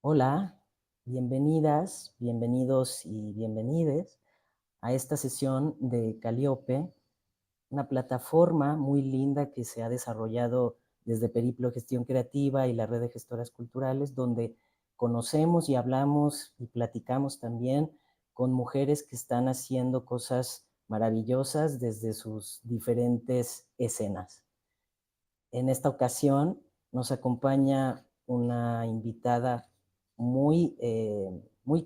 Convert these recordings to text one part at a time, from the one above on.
Hola, bienvenidas, bienvenidos y bienvenides a esta sesión de Calíope, una plataforma muy linda que se ha desarrollado desde Periplo Gestión Creativa y la red de gestoras culturales, donde conocemos y hablamos y platicamos también con mujeres que están haciendo cosas maravillosas desde sus diferentes escenas. En esta ocasión nos acompaña una invitada muy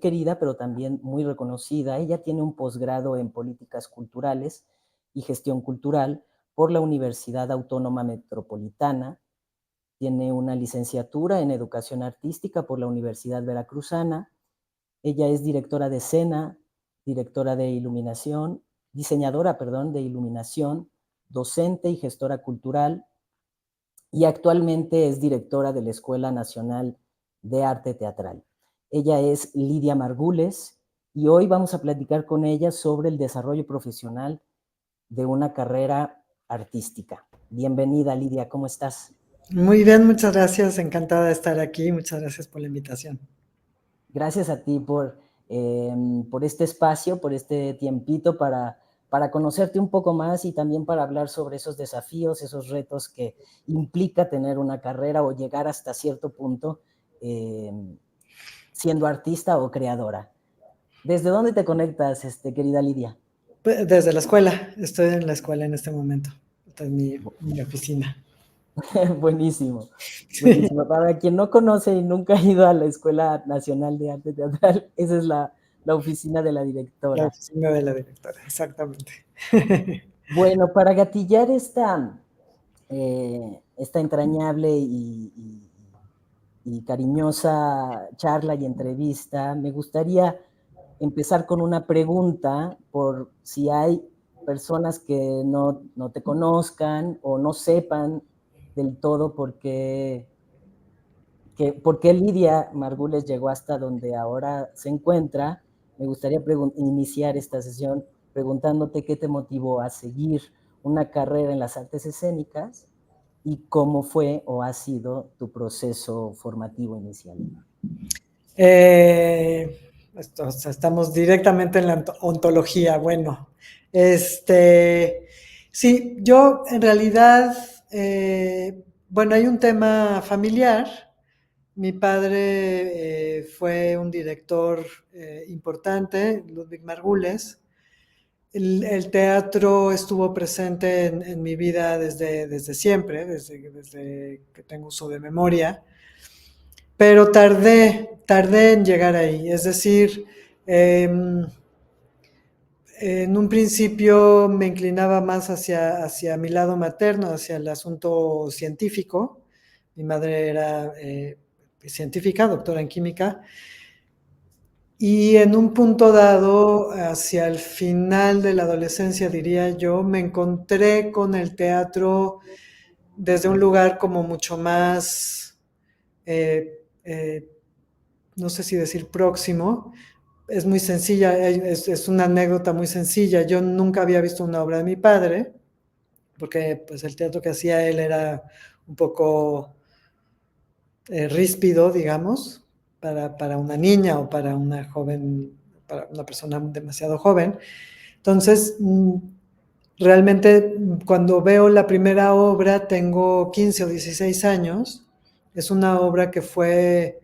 querida, pero también muy reconocida. Ella tiene un posgrado en políticas culturales y gestión cultural por la Universidad Autónoma Metropolitana. Tiene una licenciatura en educación artística por la Universidad Veracruzana. Ella es directora de escena, directora de iluminación, diseñadora, perdón, de iluminación, docente y gestora cultural, y actualmente es directora de la Escuela Nacional de Arte Teatral. Ella es Lidia Margules y hoy vamos a platicar con ella sobre el desarrollo profesional de una carrera artística. Bienvenida, Lidia, ¿cómo estás? Muy bien, muchas gracias, encantada de estar aquí, muchas gracias por la invitación. Gracias a ti por este espacio, por este tiempito para conocerte un poco más y también para hablar sobre esos desafíos, esos retos que implica tener una carrera o llegar hasta cierto punto eh, siendo artista o creadora. ¿Desde dónde te conectas, querida Lidia? Desde la escuela, estoy en la escuela en este momento, esta es mi oficina. Buenísimo, buenísimo. Para quien no conoce y nunca ha ido a la Escuela Nacional de Arte Teatral, esa es la oficina de la La directora. oficina de la directora, exactamente. Bueno, para gatillar esta entrañable y cariñosa charla y entrevista, me gustaría empezar con una pregunta por si hay personas que no te conozcan o no sepan del todo por qué Lidia Margules llegó hasta donde ahora se encuentra. Me gustaría iniciar esta sesión preguntándote qué te motivó a seguir una carrera en las artes escénicas y cómo fue o ha sido tu proceso formativo inicial. Eh, o sea, estamos directamente en la ontología. Bueno, sí, yo en realidad, bueno, hay un tema familiar. Mi padre fue un director importante, Ludwig Margules. El teatro estuvo presente en mi vida desde siempre, desde que tengo uso de memoria, pero tardé en llegar ahí. Es decir, eh, en un principio me inclinaba más hacia mi lado materno, hacia el asunto científico. Mi madre era científica, doctora en química. Y en un punto dado, hacia el final de la adolescencia, diría yo, me encontré con el teatro desde un lugar como mucho más, eh, eh, no sé si decir próximo. Es muy sencilla, es una anécdota muy sencilla. Yo nunca había visto una obra de mi padre, porque pues, el teatro que hacía él era un poco ríspido, digamos, para una niña o para una joven, para una persona demasiado joven. Entonces, realmente cuando veo la primera obra tengo 15 o 16 años. Es una obra que fue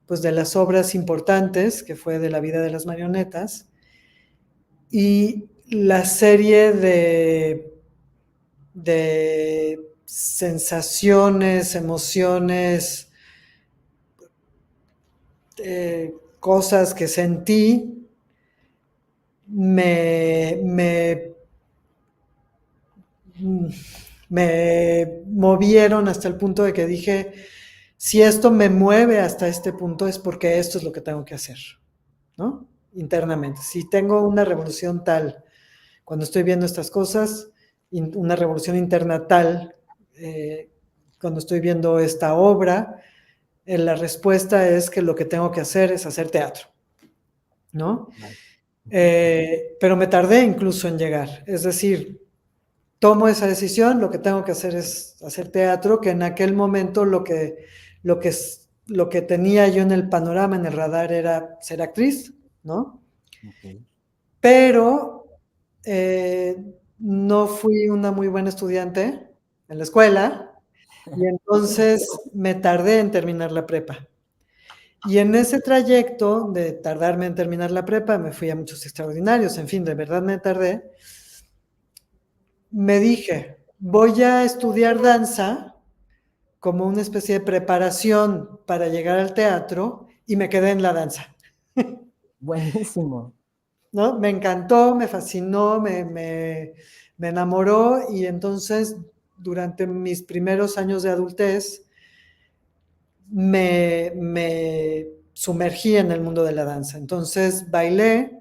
pues de las obras importantes, que fue de la vida de las marionetas. Y la serie de sensaciones, emociones, cosas que sentí me, me, me movieron hasta el punto de que dije, si esto me mueve hasta este punto es porque esto es lo que tengo que hacer, ¿no? Internamente. Si tengo una revolución tal, cuando estoy viendo estas cosas, una revolución interna tal, cuando estoy viendo esta obra, la respuesta es que lo que tengo que hacer es hacer teatro, ¿no? Pero me tardé incluso en llegar. Es decir, tomo esa decisión, lo que tengo que hacer es hacer teatro, que en aquel momento lo que lo que tenía yo en el panorama, en el radar, era ser actriz, ¿no? Ok. Pero no fui una muy buena estudiante en la escuela y entonces me tardé en terminar la prepa. Y en ese trayecto de tardarme en terminar la prepa, me fui a muchos extraordinarios, en fin, de verdad me tardé. Me dije, voy a estudiar danza como una especie de preparación para llegar al teatro y me quedé en la danza. Buenísimo. ¿No? Me encantó, me fascinó, me enamoró y entonces durante mis primeros años de adultez me sumergí en el mundo de la danza. Entonces bailé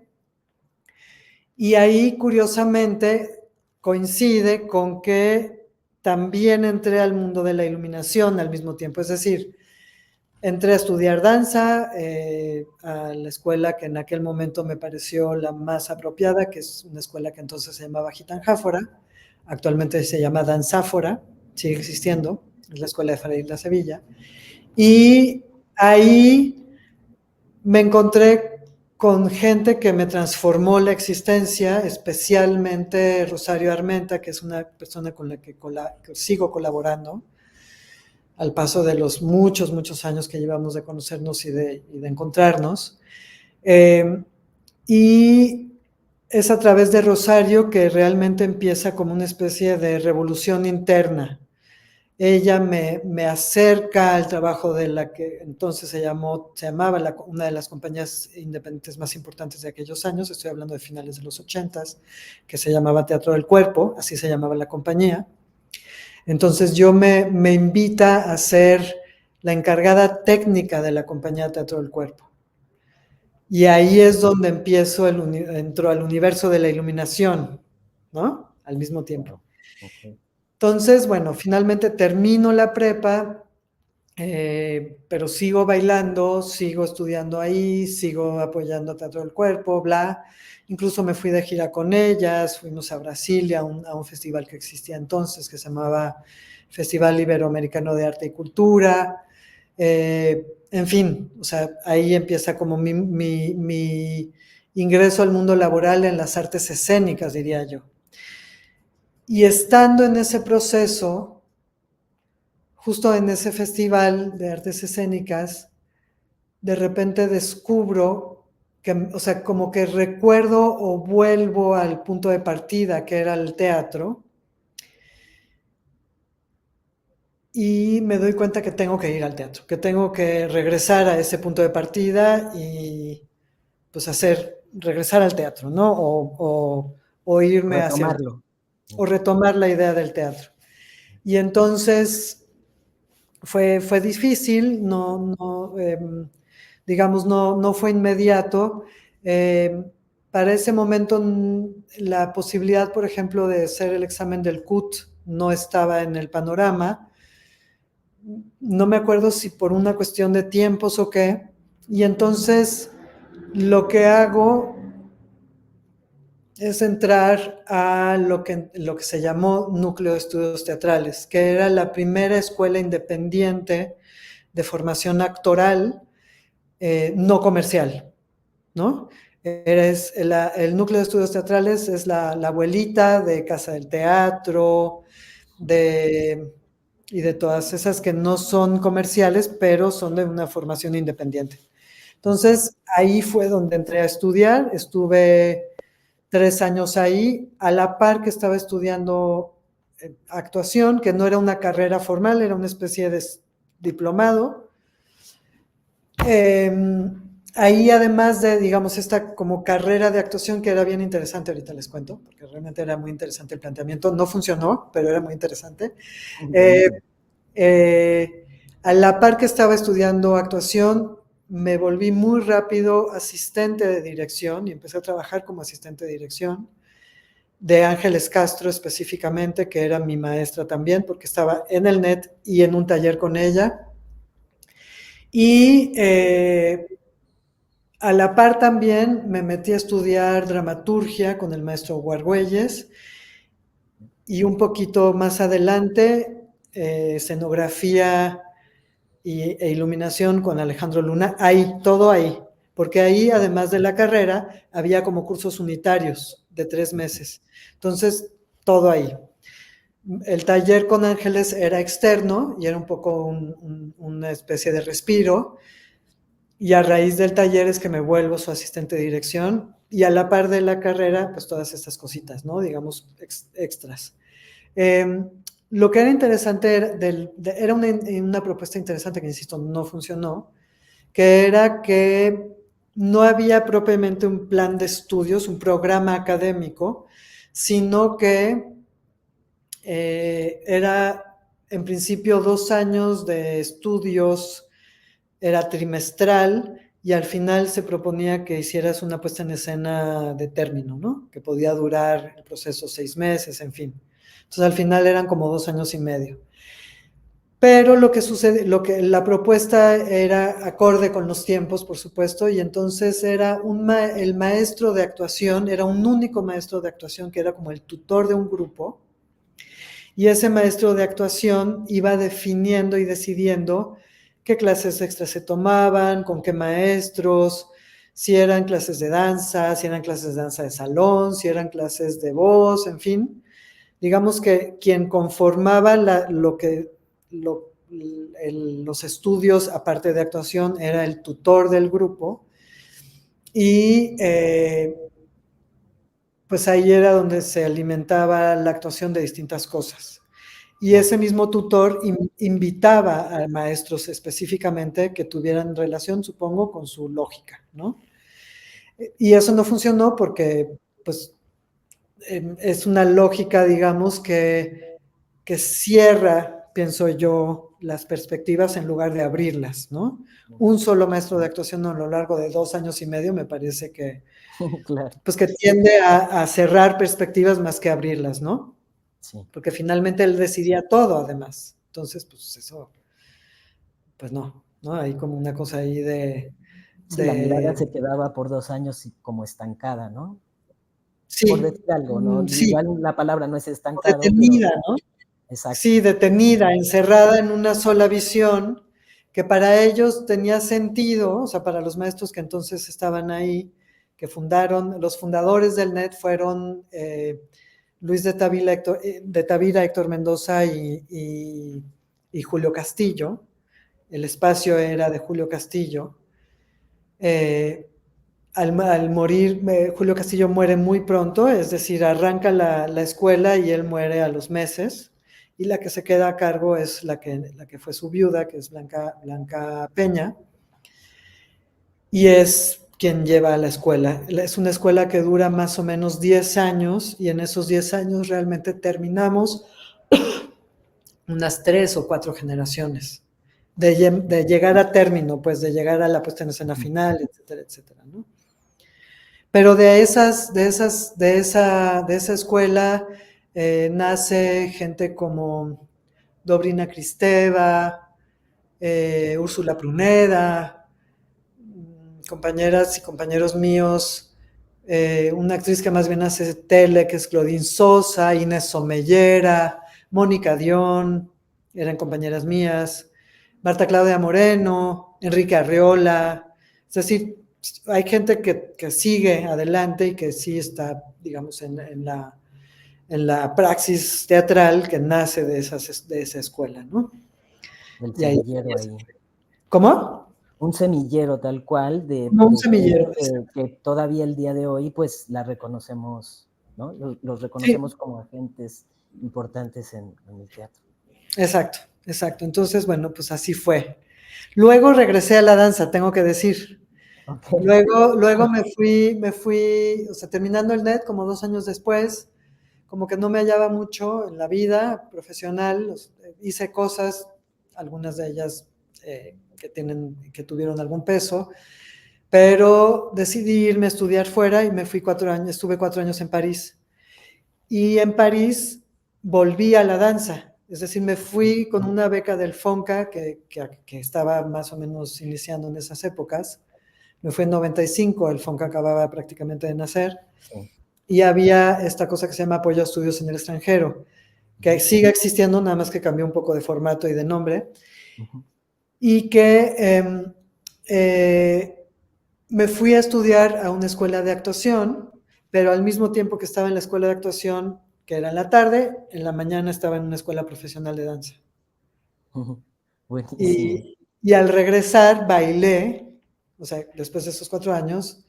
y ahí curiosamente coincide con que también entré al mundo de la iluminación al mismo tiempo, es decir, entré a estudiar danza a la escuela que en aquel momento me pareció la más apropiada, que es una escuela que entonces se llamaba Gitanjáfora, actualmente se llama Danzáfora, sigue existiendo, es la escuela de Fray de la Sevilla. Y ahí me encontré con gente que me transformó la existencia, especialmente Rosario Armenta, que es una persona con la que sigo colaborando al paso de los muchos, muchos años que llevamos de conocernos y de encontrarnos. Y es a través de Rosario que realmente empieza como una especie de revolución interna. Ella me acerca al trabajo de la que entonces se llamaba una de las compañías independientes más importantes de aquellos años, estoy hablando de finales de los 80s, que se llamaba Teatro del Cuerpo, así se llamaba la compañía. Entonces me invita a ser la encargada técnica de la compañía Teatro del Cuerpo. Y ahí es donde entro al universo de la iluminación, ¿no? Al mismo tiempo. Claro. Ok. Entonces, bueno, finalmente termino la prepa, pero sigo bailando, sigo estudiando ahí, sigo apoyando a Teatro del Cuerpo, bla. Incluso me fui de gira con ellas, fuimos a Brasilia a un festival que existía entonces, que se llamaba Festival Iberoamericano de Arte y Cultura. En fin, o sea, ahí empieza como mi ingreso al mundo laboral en las artes escénicas, diría yo. Y estando en ese proceso, justo en ese festival de artes escénicas, de repente descubro que, o sea, como que recuerdo o vuelvo al punto de partida, que era el teatro, y me doy cuenta que tengo que ir al teatro, que tengo que regresar a ese punto de partida y pues regresar al teatro, ¿no? O irme hacia el teatro, Retomarlo. o Ok. retomar la idea del teatro. Y entonces fue difícil, digamos, no fue inmediato. Eh, para ese momento la posibilidad, por ejemplo, de hacer el examen del CUT no estaba en el panorama. No me acuerdo si por una cuestión de tiempos o qué. Y entonces lo que hago es entrar a lo que se llamó Núcleo de Estudios Teatrales, que era la primera escuela independiente de formación actoral no comercial, ¿no? El Núcleo de Estudios Teatrales es la abuelita de Casa del Teatro, y de todas esas que no son comerciales, pero son de una formación independiente. Ok. Entonces, ahí fue donde entré a estudiar, estuve 3 años ahí, a la par que estaba estudiando actuación, que no era una carrera formal, era una especie de diplomado. Ahí además de, digamos, esta como carrera de actuación que era bien interesante, ahorita les cuento, porque realmente era muy interesante el planteamiento, no funcionó, pero era muy interesante. Eh, Buenísimo. eh, a la par que estaba estudiando actuación, me volví muy rápido asistente de dirección y empecé a trabajar como asistente de dirección de Ángeles Castro específicamente, que era mi maestra también, porque estaba en el NET y en un taller con ella. Y a la par también me metí a estudiar dramaturgia con el maestro Guargüelles y un poquito más adelante escenografía e iluminación con Alejandro Luna, ahí, todo ahí, porque ahí, además de la carrera, había como cursos unitarios de 3 meses. Entonces, todo ahí. El taller con Ángeles era externo y era un poco una especie de respiro, y a raíz del taller es que me vuelvo su asistente de dirección, y a la par de la carrera, pues todas estas cositas, ¿no? Digamos, extras. Lo que era interesante era una propuesta interesante que, insisto, no funcionó, que era que no había propiamente un plan de estudios, un programa académico, sino que era en principio 2 años de estudios, era trimestral, y al final se proponía que hicieras una puesta en escena de término, ¿no? Que podía durar el proceso 6 meses, en fin. Entonces al final eran como 2 años y medio. Pero lo que sucede, la propuesta era acorde con los tiempos, por supuesto, y entonces era el maestro de actuación, era un único maestro de actuación que era como el tutor de un grupo, y ese maestro de actuación iba definiendo y decidiendo qué clases extras se tomaban, con qué maestros, si eran clases de danza, si eran clases de danza de salón, si eran clases de voz, en fin. Digamos que quien conformaba los estudios, aparte de actuación, era el tutor del grupo, y pues ahí era donde se alimentaba la actuación de distintas cosas. Y ese mismo tutor invitaba a maestros específicamente que tuvieran relación, supongo, con su lógica, ¿no? Y eso no funcionó porque, pues, es una lógica, digamos, que cierra, pienso yo, las perspectivas en lugar de abrirlas, ¿no? Un solo maestro de actuación a lo largo de 2 años y medio me parece que, Claro, pues, que tiende a cerrar perspectivas más que abrirlas, ¿no? sí. Porque finalmente él decidía todo, además. Entonces, pues eso, pues no, ¿no? Hay como una cosa ahí Sí, la mirada de se quedaba por 2 años y como estancada, ¿no? Por sí, decir algo, ¿no? sí, Igual la palabra no es estancado, pero detenida, ¿no? exacto. Sí, detenida, encerrada en una sola visión, que para ellos tenía sentido, o sea, para los maestros que entonces estaban ahí, que fundaron, los fundadores del NET fueron Luis de Tavira, Héctor Mendoza y Julio Castillo. El espacio era de Julio Castillo. Eh, al morir, Julio Castillo muere muy pronto, es decir, arranca la escuela y él muere a los meses, y la que se queda a cargo es la que fue su viuda, que es Blanca Peña, y es quien lleva a la escuela. Es una escuela que dura más o menos 10 años, y en esos 10 años realmente terminamos unas 3 o 4 generaciones. De llegar a término, pues de llegar a la puesta en escena final, etcétera, etcétera, ¿no? Pero de esa escuela nace gente como Dobrina Kristeva, Úrsula Pruneda, compañeras y compañeros míos, una actriz que más bien hace tele, que es Claudine Sosa, Inés Somellera, Mónica Dion, eran compañeras mías, Marta Claudia Moreno, Enrique Arriola, es decir, hay gente que sigue adelante y que sí está, digamos, en la praxis teatral que nace de esa escuela, ¿no? Del Y ahí semillero empieza. ahí. ¿Cómo? Un semillero tal cual Como un de gente semillero. que todavía el día de hoy, pues, la reconocemos, ¿no? Los Sí, reconocemos como agentes importantes en el teatro. exacto, exacto. Entonces, bueno, pues así fue. Luego regresé a la danza, tengo que decir. Okey. Luego me fui, o sea, terminando el NET, como 2 años después, como que no me hallaba mucho en la vida profesional, hice cosas, algunas de ellas que tuvieron algún peso, pero decidí irme a estudiar fuera y me fui 4 años, estuve 4 años en París. Y en París volví a la danza, es decir, me fui con una beca del FONCA que estaba más o menos iniciando en esas épocas. Me fui en 95, el FONCA acababa prácticamente de nacer, Sí. y había esta cosa que se llama apoyo a estudios en el extranjero, que Ujú, sigue existiendo, nada más que cambió un poco de formato y de nombre. ujú. y que me fui a estudiar a una escuela de actuación, pero al mismo tiempo que estaba en la escuela de actuación, que era en la tarde, en la mañana estaba en una escuela profesional de danza. Buenísimo. Y al regresar bailé, o sea, después de esos 4 años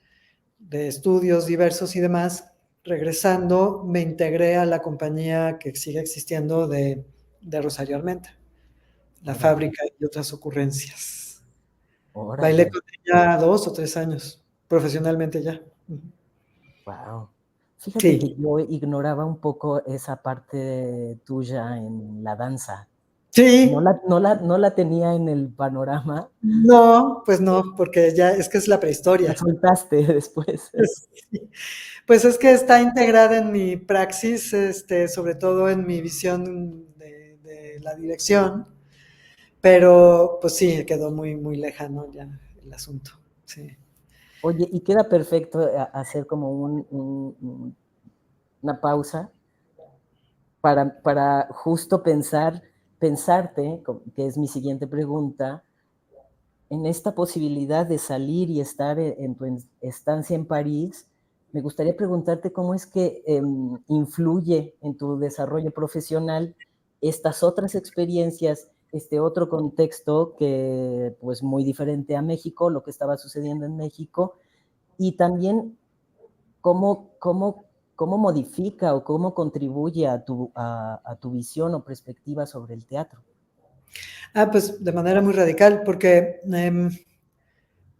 de estudios diversos y demás, regresando me integré a la compañía que sigue existiendo de Rosario Armenta, la Órale, fábrica y otras ocurrencias. Bailé órale. con ella 2 o 3 años, profesionalmente ya. Wow. Fíjate que Sí, yo ignoraba un poco esa parte tuya en la danza. sí, No la tenía en el panorama. no, pues no, porque ya es que es la La prehistoria. soltaste después. Sí. Pues es que está integrada en mi praxis, sobre todo en mi visión de la dirección, pero pues sí, quedó muy, muy lejano ya el asunto. Sí. Oye, y queda perfecto hacer como una pausa para justo pensarte, que es mi siguiente pregunta, en esta posibilidad de salir y estar en tu estancia en París. Me gustaría preguntarte cómo es que influye en tu desarrollo profesional estas otras experiencias, este otro contexto que pues muy diferente a México, lo que estaba sucediendo en México, y también cómo modifica o cómo contribuye a tu visión o perspectiva sobre el teatro. Pues de manera muy radical, porque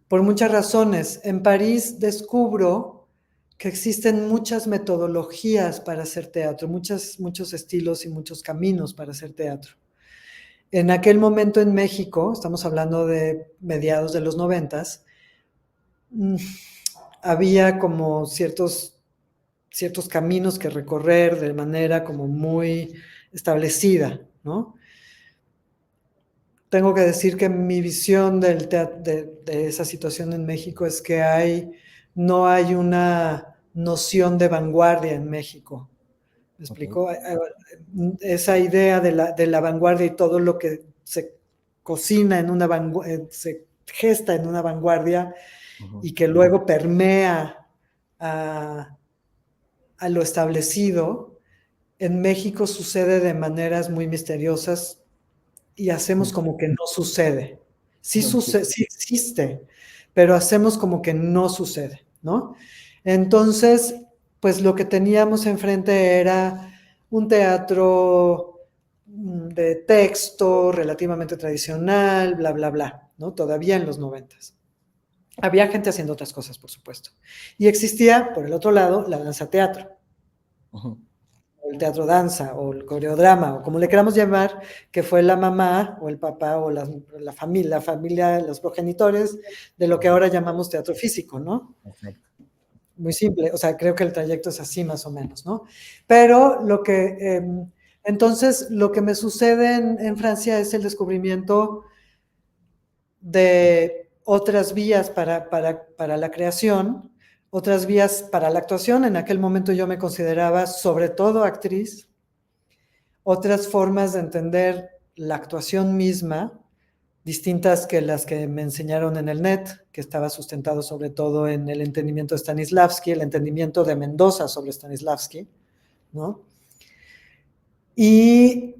por muchas razones. En París descubro que existen muchas metodologías para hacer teatro, muchos estilos y muchos caminos para hacer teatro. En aquel momento en México, estamos hablando de mediados de los 90, había como ciertos caminos que recorrer de manera como muy establecida, ¿no? Tengo que decir que mi visión de esa situación en México es que no hay una noción de vanguardia en México. ¿Me Okay. explico? Esa idea de la vanguardia y todo lo que se cocina en una vanguardia, se gesta en una vanguardia Uh-huh. y que luego permea a, a lo establecido, en México sucede de maneras muy misteriosas y hacemos como que no sucede. Sí Okay. sucede, sí existe, pero hacemos como que no sucede, ¿no? Entonces, pues lo que teníamos enfrente era un teatro de texto relativamente tradicional, bla, bla, bla, ¿no? Todavía en los 90. Había gente haciendo otras cosas, por supuesto. Y existía, por el otro lado, la danza teatro, Uh-huh. o el teatro danza, o el coreodrama, o como le queramos llamar, que fue la mamá, o el papá, o la familia, los progenitores, de lo que Uh-huh. ahora llamamos teatro físico, ¿no? Perfecto. Muy simple, o sea, creo que el trayecto es así más o menos, ¿no? Pero entonces, lo que me sucede en Francia es el descubrimiento de otras vías para la creación, otras vías para la actuación. En aquel momento yo me consideraba sobre todo actriz, otras formas de entender la actuación misma, distintas que las que me enseñaron en el NET, que estaba sustentado sobre todo en el entendimiento de Stanislavski, el entendimiento de Mendoza sobre Stanislavski, ¿no? Y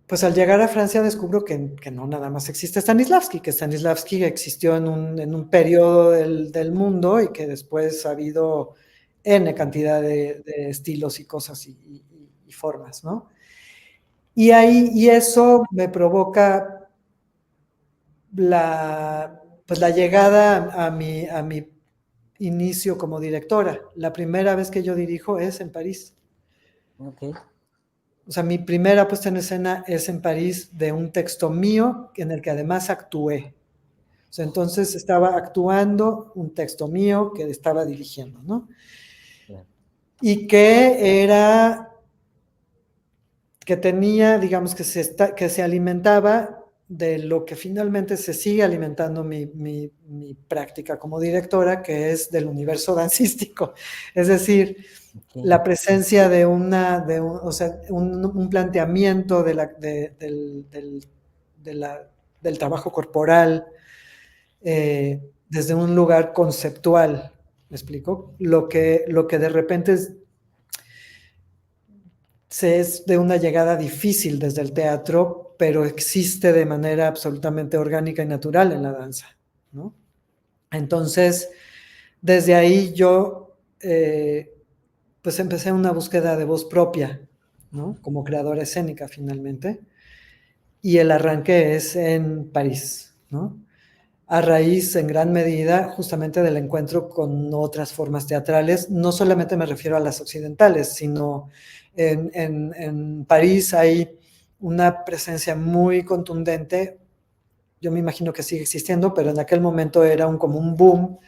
pues al llegar a Francia descubro que no nada más existe Stanislavski, que Stanislavski existió en un periodo del mundo y que después ha habido N cantidad de estilos y cosas y formas, ¿no? Y eso me provoca pues la llegada a mi inicio como directora. La primera vez que yo dirijo es en París. Okay. O sea, mi primera puesta en escena es en París de un texto mío en el que además actué. O sea, entonces estaba actuando un texto mío que estaba dirigiendo, ¿no? Claro. Y que tenía, digamos, que se alimentaba de lo que finalmente se sigue alimentando mi práctica como directora, que es del universo dancístico. Es decir, Okay. la presencia o sea, un planteamiento de la del trabajo corporal, desde un lugar conceptual, ¿me explico? Lo que de repente es de una llegada difícil desde el teatro, pero existe de manera absolutamente orgánica y natural en la danza, ¿no? Entonces, desde ahí yo, pues empecé una búsqueda de voz propia, ¿no? Como creadora escénica finalmente, y el arranque es en París, ¿no? A raíz, en gran medida, justamente del encuentro con otras formas teatrales. No solamente me refiero a las occidentales, sino en París hay una presencia muy contundente. Yo me imagino que sigue existiendo, pero en aquel momento era como un boom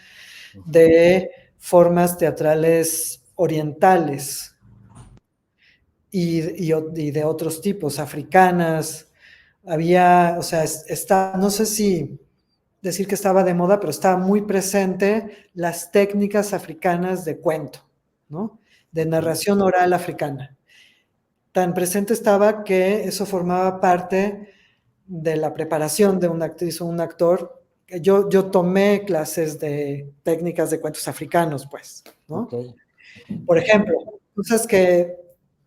de formas teatrales orientales y de otros tipos, africanas. Había, o sea, no sé si decir que estaba de moda, pero estaba muy presente las técnicas africanas de cuento, ¿no? De narración oral africana. Tan presente estaba que eso formaba parte de la preparación de una actriz o un actor. Yo tomé clases de técnicas de cuentos africanos, pues, Ok, ¿no? ok. Por ejemplo, cosas que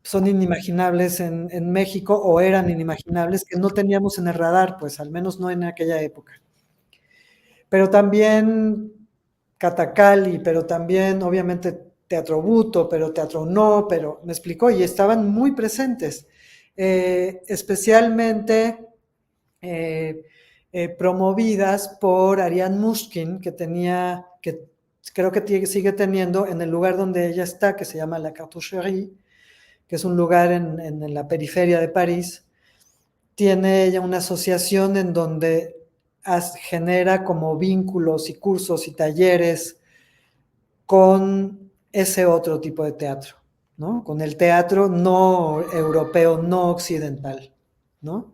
son inimaginables en México o eran inimaginables que no teníamos en el radar, pues, al menos no en aquella época. Pero también Catacali, pero también obviamente Teatro Buto, pero Teatro No, pero me explicó, y estaban muy presentes, especialmente eh, promovidas por Ariane Mushkin, que creo que sigue teniendo en el lugar donde ella está, que se llama La Cartoucherie, que es un lugar en la periferia de París. Tiene ella una asociación en donde genera como vínculos y cursos y talleres con ese otro tipo de teatro, ¿no? Con el teatro no europeo, no occidental, ¿no?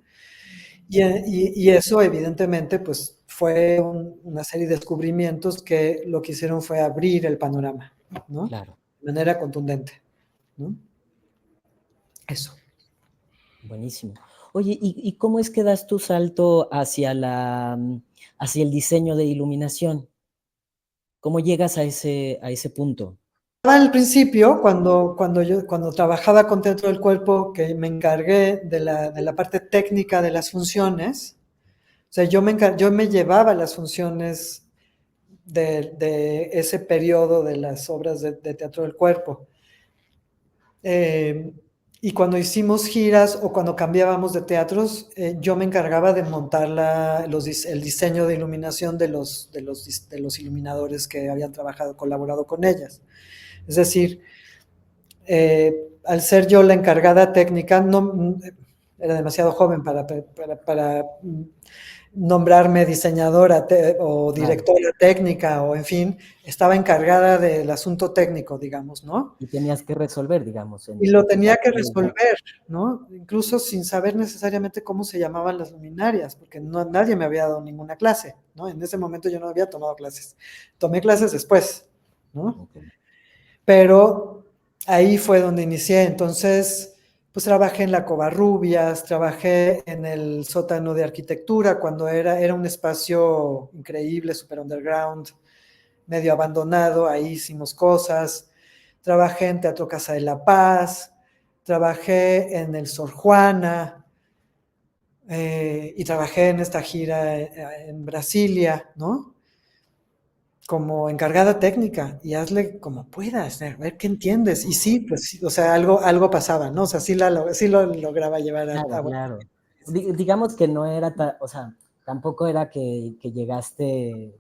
Y eso evidentemente pues fue una serie de descubrimientos que lo que hicieron fue abrir el panorama, ¿no? Claro, De manera contundente, ¿no? Eso. buenísimo. Oye, ¿y cómo es que das tu salto hacia hacia el diseño de iluminación? ¿Cómo llegas a ese punto? Al principio, cuando trabajaba con Teatro del Cuerpo, que me encargué de la parte técnica de las funciones, o sea, yo me llevaba las funciones de ese periodo de las obras de Teatro del Cuerpo. Eh, y cuando hicimos giras o cuando cambiábamos de teatros, yo me encargaba de montar el diseño de iluminación de los iluminadores que habían colaborado con ellas. Es decir, al ser yo la encargada técnica, no, era demasiado joven para nombrarme diseñadora o Claro. directora técnica o en fin, estaba encargada del asunto técnico, digamos, ¿no? Y tenías que resolver, digamos, Y lo en tu tenía que papel. resolver, ¿no? Incluso sin saber necesariamente cómo se llamaban las luminarias, porque nadie me había dado ninguna clase, ¿no? En ese momento yo no había tomado clases. Tomé clases después, ¿no? Ok. Pero ahí fue donde inicié. Entonces, pues trabajé en la Covarrubias, trabajé en el sótano de arquitectura cuando era un espacio increíble, super underground, medio abandonado, ahí hicimos cosas. Trabajé en Teatro Casa de la Paz, trabajé en el Sor Juana, y trabajé en esta gira en Brasilia, ¿no? Como encargada técnica y hazle como puedas, a ver qué entiendes. Y sí, pues sí, o sea, algo pasaba, ¿no? O sea, sí lo lograba llevar Claro, bueno. claro. Digamos que no era, o sea, tampoco era que llegaste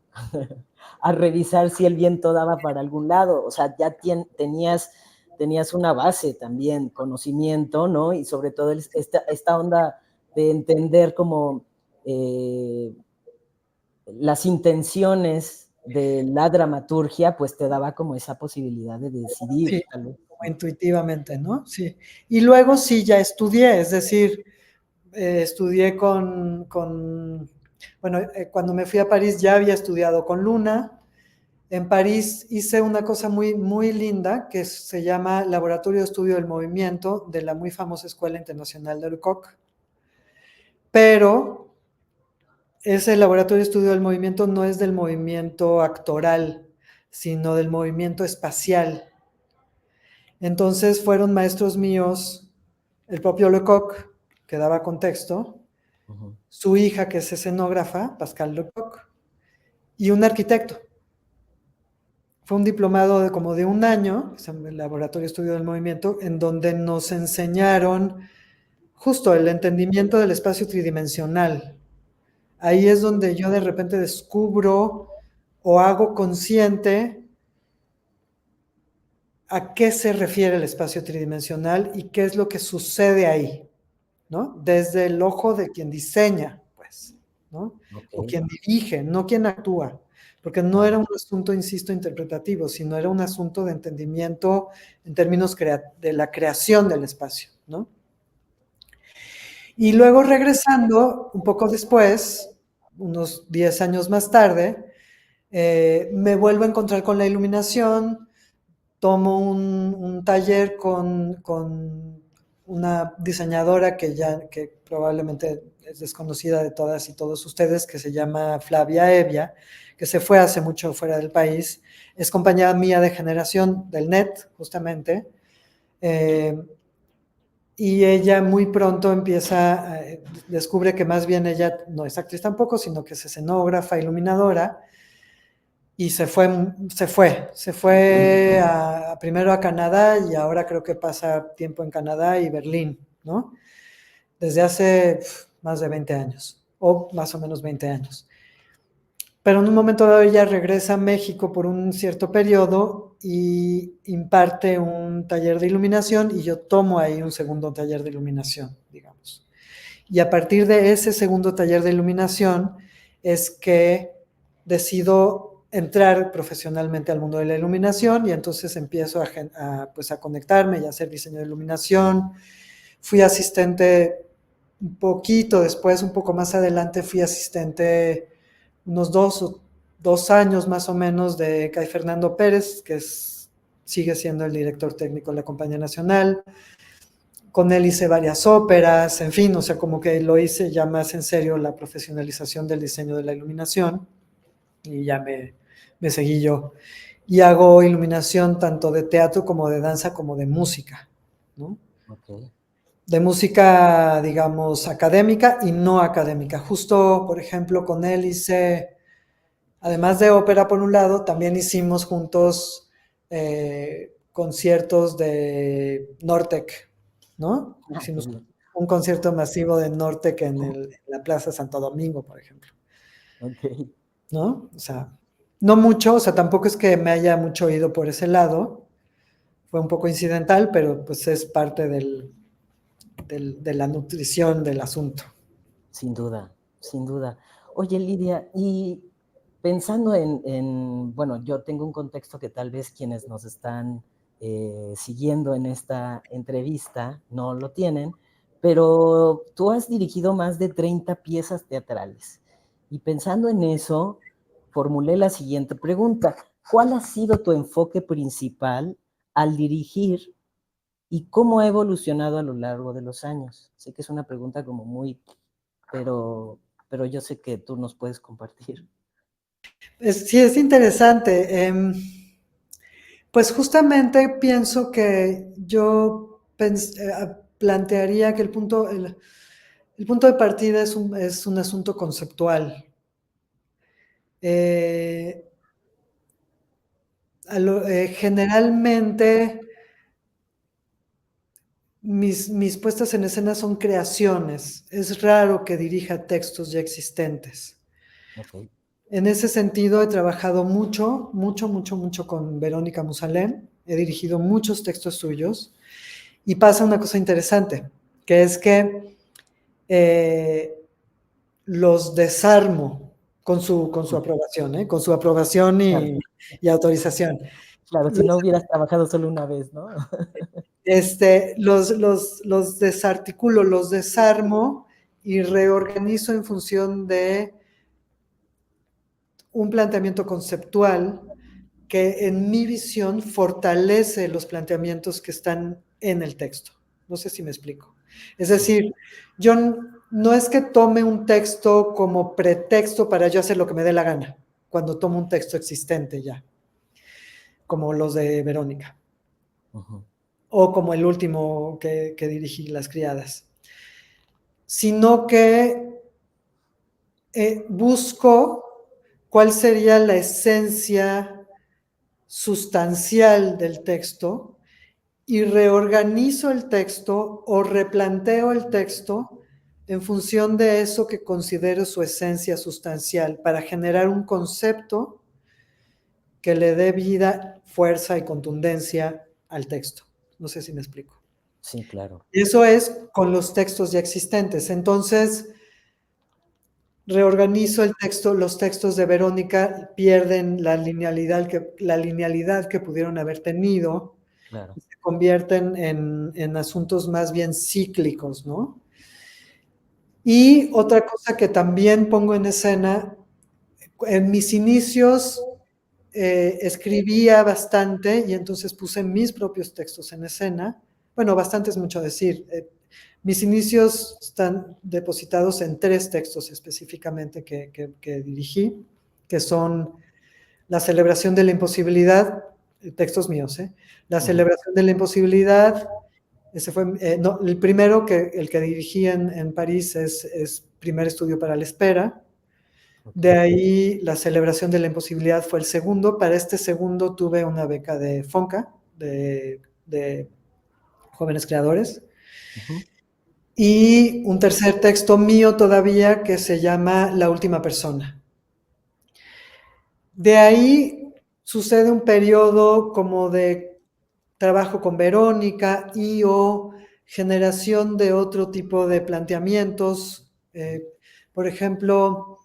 a revisar si el viento daba para algún lado, o sea, ya tenías una base también, conocimiento, ¿no? Y sobre todo esta onda de entender como eh, las intenciones de la dramaturgia, pues te daba como esa posibilidad de decidir, Sí, tal vez. como intuitivamente, ¿no? Sí. Y luego sí ya estudié, es decir, estudié bueno, cuando me fui a París ya había estudiado con Luna. En París hice una cosa muy, muy linda que se llama Laboratorio de Estudio del Movimiento de la muy famosa Escuela Internacional de Lecoq. Pero ese laboratorio de estudio del movimiento no es del movimiento actoral, sino del movimiento espacial. Entonces fueron maestros míos, el propio Lecoq, que daba contexto, Ujú, su hija, que es escenógrafa, Pascal Lecoq, y un arquitecto. Fue un diplomado de como de un año, el Laboratorio de Estudio del Movimiento, en donde nos enseñaron justo el entendimiento del espacio tridimensional. Ahí es donde yo de repente descubro o hago consciente a qué se refiere el espacio tridimensional y qué es lo que sucede ahí, ¿no? Desde el ojo de quien diseña, pues, ¿no? ok, O quien dirige, no quien actúa, porque no claro. era un asunto, insisto, interpretativo, sino era un asunto de entendimiento en términos de la creación del espacio, ¿no? Y luego regresando, un poco después, unos 10 años más tarde, me vuelvo a encontrar con la iluminación, tomo un taller con una diseñadora que probablemente es desconocida de todas y todos ustedes, que se llama Flavia Evia, que se fue hace mucho fuera del país. Es compañera mía de generación del NET, justamente. Eh, y ella muy pronto descubre que más bien ella no es actriz tampoco, sino que es escenógrafa, iluminadora, y se fue primero a Canadá y ahora creo que pasa tiempo en Canadá y Berlín, ¿no? Desde hace más de 20 años, o más o menos 20 años. Pero en un momento dado ella regresa a México por un cierto periodo y imparte un taller de iluminación y yo tomo ahí un segundo taller de iluminación, digamos. Y a partir de ese segundo taller de iluminación es que decido entrar profesionalmente al mundo de la iluminación y entonces empiezo pues a conectarme y a hacer diseño de iluminación. Fui asistente un poquito después, un poco más adelante, fui asistente unos 2 años más o menos de Cay Fernando Pérez, sigue siendo el director técnico de la Compañía Nacional. Con él hice varias óperas, en fin, o sea, como que lo hice ya más en serio la profesionalización del diseño de la iluminación y ya me seguí yo. Y hago iluminación tanto de teatro como de danza como de música, ¿no? Ok. De música, digamos, académica y no académica. Justo, por ejemplo, con él además de ópera por un lado, también hicimos juntos conciertos de Nortec, ¿no? Ah, qué Hicimos bien. un concierto masivo de Nortec en la Plaza Santo Domingo, por ejemplo, Ok. ¿no? O sea, no mucho, o sea, tampoco es que me haya mucho ido por ese lado, fue un poco incidental, pero pues es parte de la nutrición del asunto. Sin duda, sin duda. Oye, Lidia, y pensando bueno, yo tengo un contexto que tal vez quienes nos están siguiendo en esta entrevista no lo tienen, pero tú has dirigido más de 30 piezas teatrales. Y pensando en eso, formulé la siguiente pregunta. ¿Cuál ha sido tu enfoque principal al dirigir y cómo ha evolucionado a lo largo de los años? Sé que es una pregunta como muy, pero, pero yo sé que tú nos puedes compartir. Sí, es interesante. Pues justamente pienso que yo plantearía que el punto de partida es un asunto conceptual. Eh, Generalmente mis puestas en escena son creaciones. Es raro que dirija textos ya existentes. Ok, En ese sentido, he trabajado mucho, mucho, mucho, mucho con Verónica Musalem. He dirigido muchos textos suyos. Y pasa una cosa interesante, que es que eh, los desarmo con su aprobación, ¿eh? Con su aprobación claro, y autorización. claro, si Los, no hubieras trabajado solo una vez, ¿no? los desarticulo, los desarmo y reorganizo en función de un planteamiento conceptual que en mi visión fortalece los planteamientos que están en el texto. No sé si me explico. Es Sí, decir, yo no es que tome un texto como pretexto para yo hacer lo que me dé la gana, cuando tomo un texto existente ya, como los de Verónica, Ujú. o como el último que dirigí, Las Criadas, sino que busco cuál sería la esencia sustancial del texto y reorganizo el texto o replanteo el texto en función de eso que considero su esencia sustancial para generar un concepto que le dé vida, fuerza y contundencia al texto. No sé si me explico. Sí, claro. Eso es con los textos ya existentes. Entonces, reorganizo el texto, los textos de Verónica pierden la linealidad que pudieron haber tenido, Claro. se convierten en asuntos más bien cíclicos, ¿no? Y otra cosa que también pongo en escena, en mis inicios escribía bastante y entonces puse mis propios textos en escena. Bueno, bastante es mucho decir. Mis inicios están depositados en 3 textos específicamente que dirigí, que son La celebración de la imposibilidad, textos míos, La Ujú. celebración de la imposibilidad, ese fue, no, el primero, el que dirigí en París, es Primer estudio para la espera. Ok. De ahí La celebración de la imposibilidad fue el segundo. Para este segundo tuve una beca de FONCA, de jóvenes creadores. Ujú. Y un tercer texto mío todavía que se llama La última persona. De ahí sucede un periodo como de trabajo con Verónica y o generación de otro tipo de planteamientos. Por ejemplo,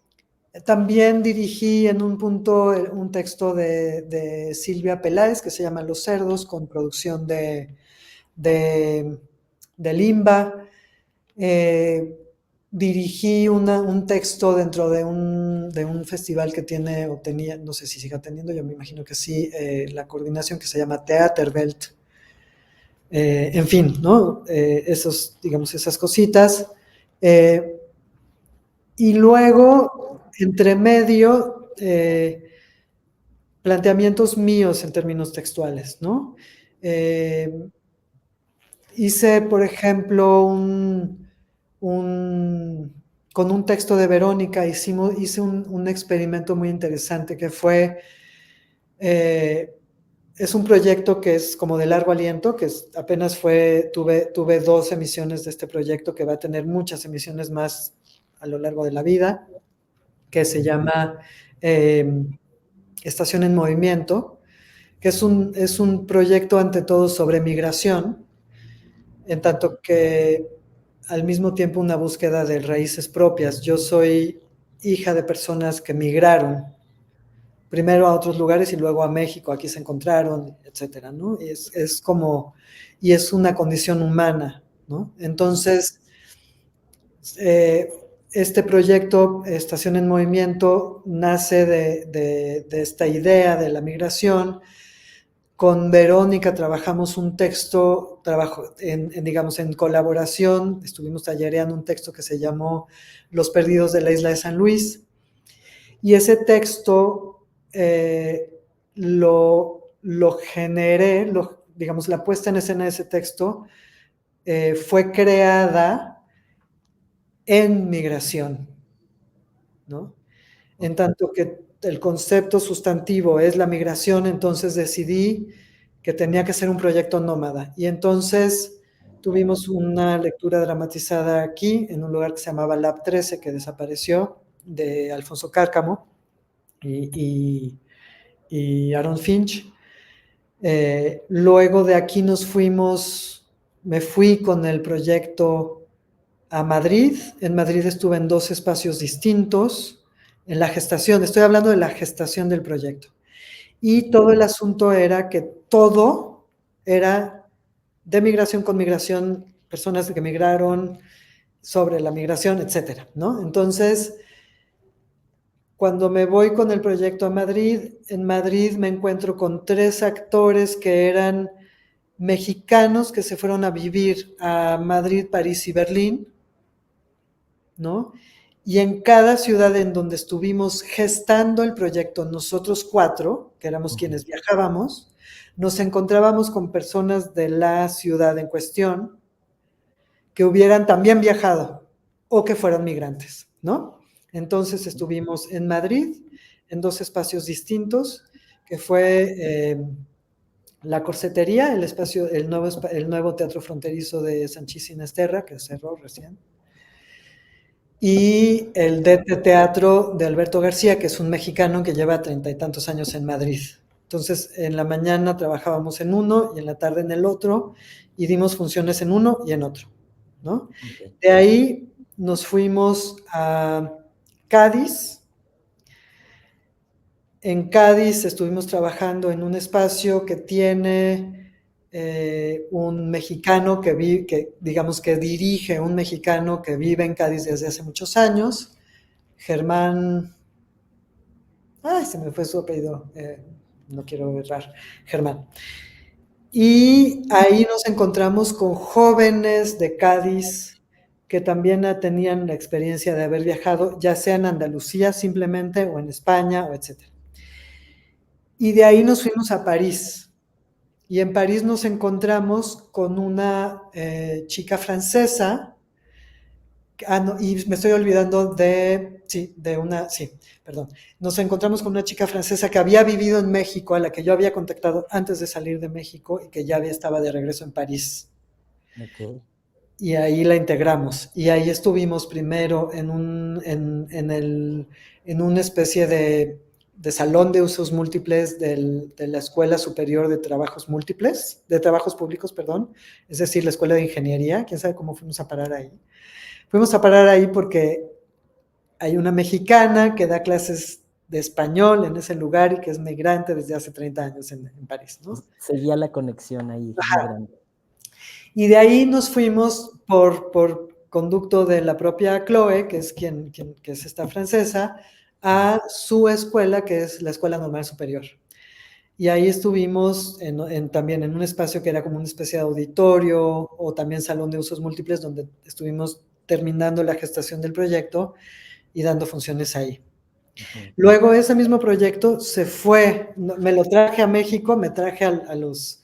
también dirigí en un punto un texto de Silvia Peláez que se llama Los cerdos, con producción de, de Limba. Dirigí un texto dentro de un festival que tiene o tenía, no sé si siga teniendo, yo me imagino que sí, la coordinación que se llama Theaterwelt. En fin, ¿no? Digamos, esas cositas. Eh, y luego, entre medio, planteamientos míos en términos textuales, ¿no? Eh, Hice, por ejemplo, con un texto de Verónica, hice un experimento muy interesante que fue, eh, es un proyecto que es como de largo aliento, apenas tuve 2 emisiones de este proyecto que va a tener muchas emisiones más a lo largo de la vida, que se llama Estación en Movimiento, que es un proyecto ante todo sobre migración, en tanto que al mismo tiempo una búsqueda de raíces propias. Yo soy hija de personas que migraron primero a otros lugares y luego a México, aquí se encontraron, etcétera, ¿no? Y es una condición humana, ¿no? Entonces, eh, este proyecto, Estación en Movimiento, nace de esta idea de la migración. Con Verónica trabajamos un texto, digamos, en colaboración, estuvimos tallereando un texto que se llamó Los perdidos de la isla de San Luis, y ese texto lo generé, digamos, la puesta en escena de ese texto fue creada en migración, ¿no? En tanto que el concepto sustantivo es la migración, entonces decidí que tenía que ser un proyecto nómada. Y entonces tuvimos una lectura dramatizada aquí, en un lugar que se llamaba Lab 13, que desapareció, de Alfonso Cárcamo y, y Aaron Finch. Luego de aquí me fui con el proyecto a Madrid. En Madrid estuve en 2 espacios distintos, en la gestación, estoy hablando de la gestación del proyecto. Y todo el asunto era que todo era de migración con migración, personas que migraron, sobre la migración, etcétera, ¿no? Entonces, cuando me voy con el proyecto a Madrid, en Madrid me encuentro con 3 actores que eran mexicanos que se fueron a vivir a Madrid, París y Berlín. ¿no? Y en cada ciudad en donde estuvimos gestando el proyecto, nosotros 4, que éramos quienes viajábamos, nos encontrábamos con personas de la ciudad en cuestión que hubieran también viajado o que fueran migrantes, ¿no? Entonces estuvimos en Madrid, en 2 espacios distintos, que fue la Corsetería, el nuevo teatro fronterizo de Sanchis Sinesterra, que cerró recién, y el DT Teatro de Alberto García, que es un mexicano que lleva 30 y tantos años en Madrid. Entonces, en la mañana trabajábamos en uno y en la tarde en el otro, y dimos funciones en uno y en otro, ¿no? Okay. De ahí nos fuimos a Cádiz. En Cádiz estuvimos trabajando en un espacio que tiene un mexicano que digamos que dirige un mexicano que vive en Cádiz desde hace muchos años, Germán, se me fue su apellido, no quiero errar, Germán. Y ahí nos encontramos con jóvenes de Cádiz que también tenían la experiencia de haber viajado, ya sea en Andalucía simplemente, o en España, o etcétera. Y de ahí nos fuimos a París. Y en París nos encontramos con una chica francesa. No, y me estoy olvidando perdón. Nos encontramos con una chica francesa que había vivido en México, a la que yo había contactado antes de salir de México y que ya estaba de regreso en París. Okay. Y ahí la integramos. Y ahí estuvimos primero en una especie de salón de usos múltiples de la Escuela Superior de Trabajos Múltiples, de Trabajos Públicos, perdón, es decir, la Escuela de Ingeniería. ¿Quién sabe cómo fuimos a parar ahí? Fuimos a parar ahí porque hay una mexicana que da clases de español en ese lugar y que es migrante desde hace 30 años en París, ¿no? Seguía la conexión ahí muy Ajá. grande. Y de ahí nos fuimos por conducto de la propia Chloe, que es que es esta francesa, a su escuela, que es la Escuela Normal Superior. Y ahí estuvimos también en un espacio que era como una especie de auditorio o también salón de usos múltiples, donde estuvimos terminando la gestación del proyecto y dando funciones ahí. Luego ese mismo proyecto se fue, me lo traje a México, me traje a los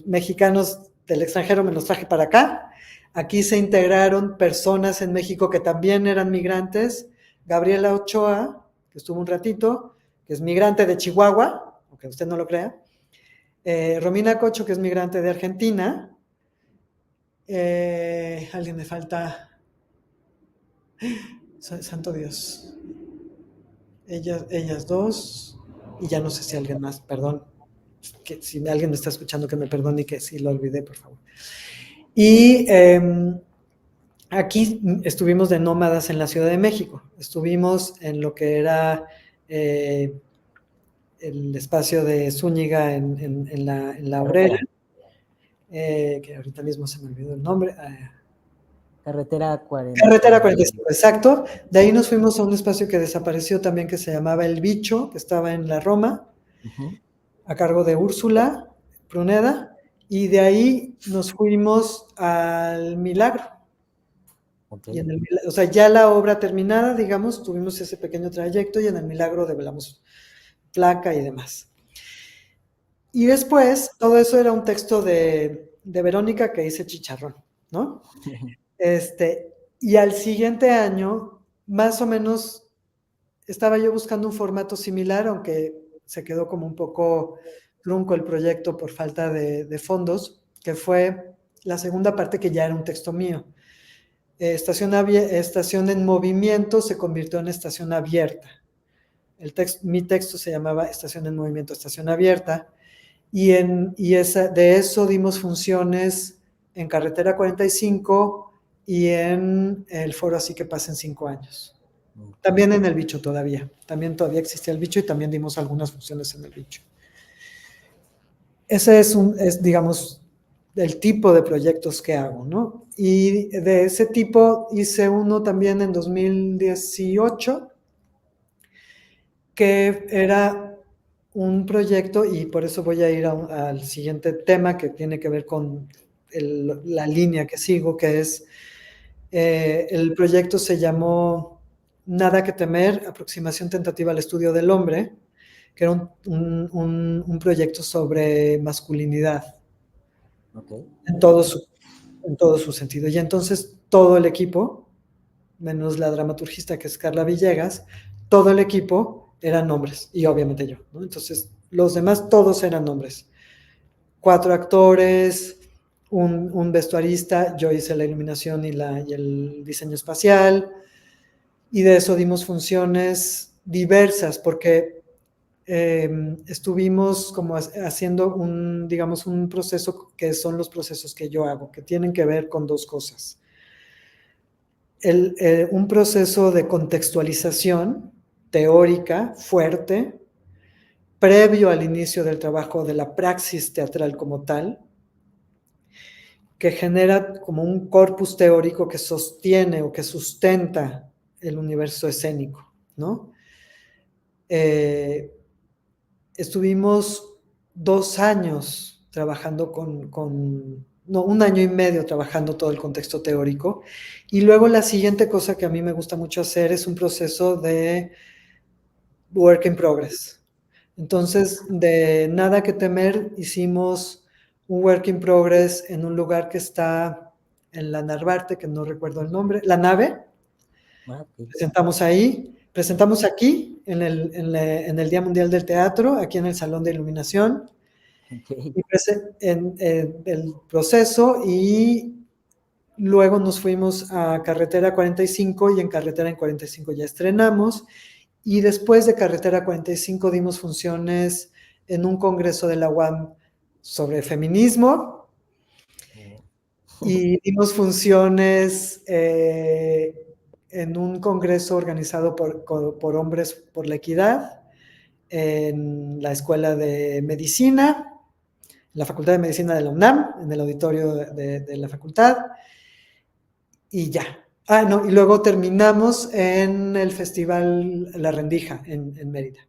mexicanos del extranjero, me los traje para acá. Aquí se integraron personas en México que también eran migrantes. Gabriela Ochoa, que estuvo un ratito, que es migrante de Chihuahua, aunque usted no lo crea. Romina Cocho, que es migrante de Argentina. Alguien me falta. Santo Dios. Ellas dos, y ya no sé si alguien más, perdón, que si alguien me está escuchando que me perdone y que si lo olvidé, por favor. Y aquí estuvimos de nómadas en la Ciudad de México, estuvimos en lo que era el espacio de Zúñiga en la Obrera, que ahorita mismo se me olvidó el nombre. Carretera 40. Carretera 45, exacto. De ahí nos fuimos a un espacio que desapareció también, que se llamaba El Bicho, que estaba en la Roma, a cargo de Úrsula Pruneda, y de ahí nos fuimos al Milagro. Okay. O sea, ya la obra terminada, digamos, tuvimos ese pequeño trayecto y en el Milagro develamos placa y demás. Y después, todo eso era un texto de Verónica que hice chicharrón, ¿no? Y al siguiente año, más o menos, estaba yo buscando un formato similar, aunque se quedó como un poco trunco el proyecto por falta de fondos, que fue la segunda parte, que ya era un texto mío. Estación en movimiento se convirtió en estación abierta. Mi texto se llamaba Estación en movimiento, estación abierta, y de eso dimos funciones en Carretera 45 y en el foro Así que pasen 5 años. También en el Bicho también todavía existía el Bicho y también dimos algunas funciones en el Bicho. Ese es, digamos, el tipo de proyectos que hago, ¿no? Y de ese tipo hice uno también en 2018, que era un proyecto, y por eso voy a ir al siguiente tema que tiene que ver con la línea que sigo, que es El proyecto se llamó Nada que temer, aproximación tentativa al estudio del hombre, que era un proyecto sobre masculinidad Ok. en todo su sentido. Y entonces todo el equipo, menos la dramaturgista que es Carla Villegas, todo el equipo eran hombres, y obviamente yo, ¿no? Entonces los demás todos eran hombres. 4 actores, un vestuarista, yo hice la iluminación y el diseño espacial, y de eso dimos funciones diversas, porque estuvimos como haciendo digamos, un proceso que son los procesos que yo hago, que tienen que ver con dos cosas. Un proceso de contextualización teórica fuerte, previo al inicio del trabajo de la praxis teatral como tal, que genera como un corpus teórico que sostiene o que sustenta el universo escénico, ¿no? Estuvimos 2 años trabajando no, 1 año y medio trabajando todo el contexto teórico, y luego la siguiente cosa que a mí me gusta mucho hacer es un proceso de work in progress. Entonces, de Nada que temer, hicimos un work in progress en un lugar que está en la Narvarte, que no recuerdo el nombre, La Nave. Ok. Presentamos ahí, presentamos aquí, en el Día Mundial del Teatro, aquí en el Salón de Iluminación, Ok. y en el proceso, y luego nos fuimos a Carretera 45, y en Carretera 45 ya estrenamos, y después de Carretera 45 dimos funciones en un congreso de la UAM sobre feminismo, Oh. y dimos funciones en un congreso organizado por Hombres por la Equidad, en la Escuela de Medicina, en la Facultad de Medicina de la UNAM, en el auditorio de la facultad, y ya. No, y luego terminamos en el Festival La Rendija, en Mérida.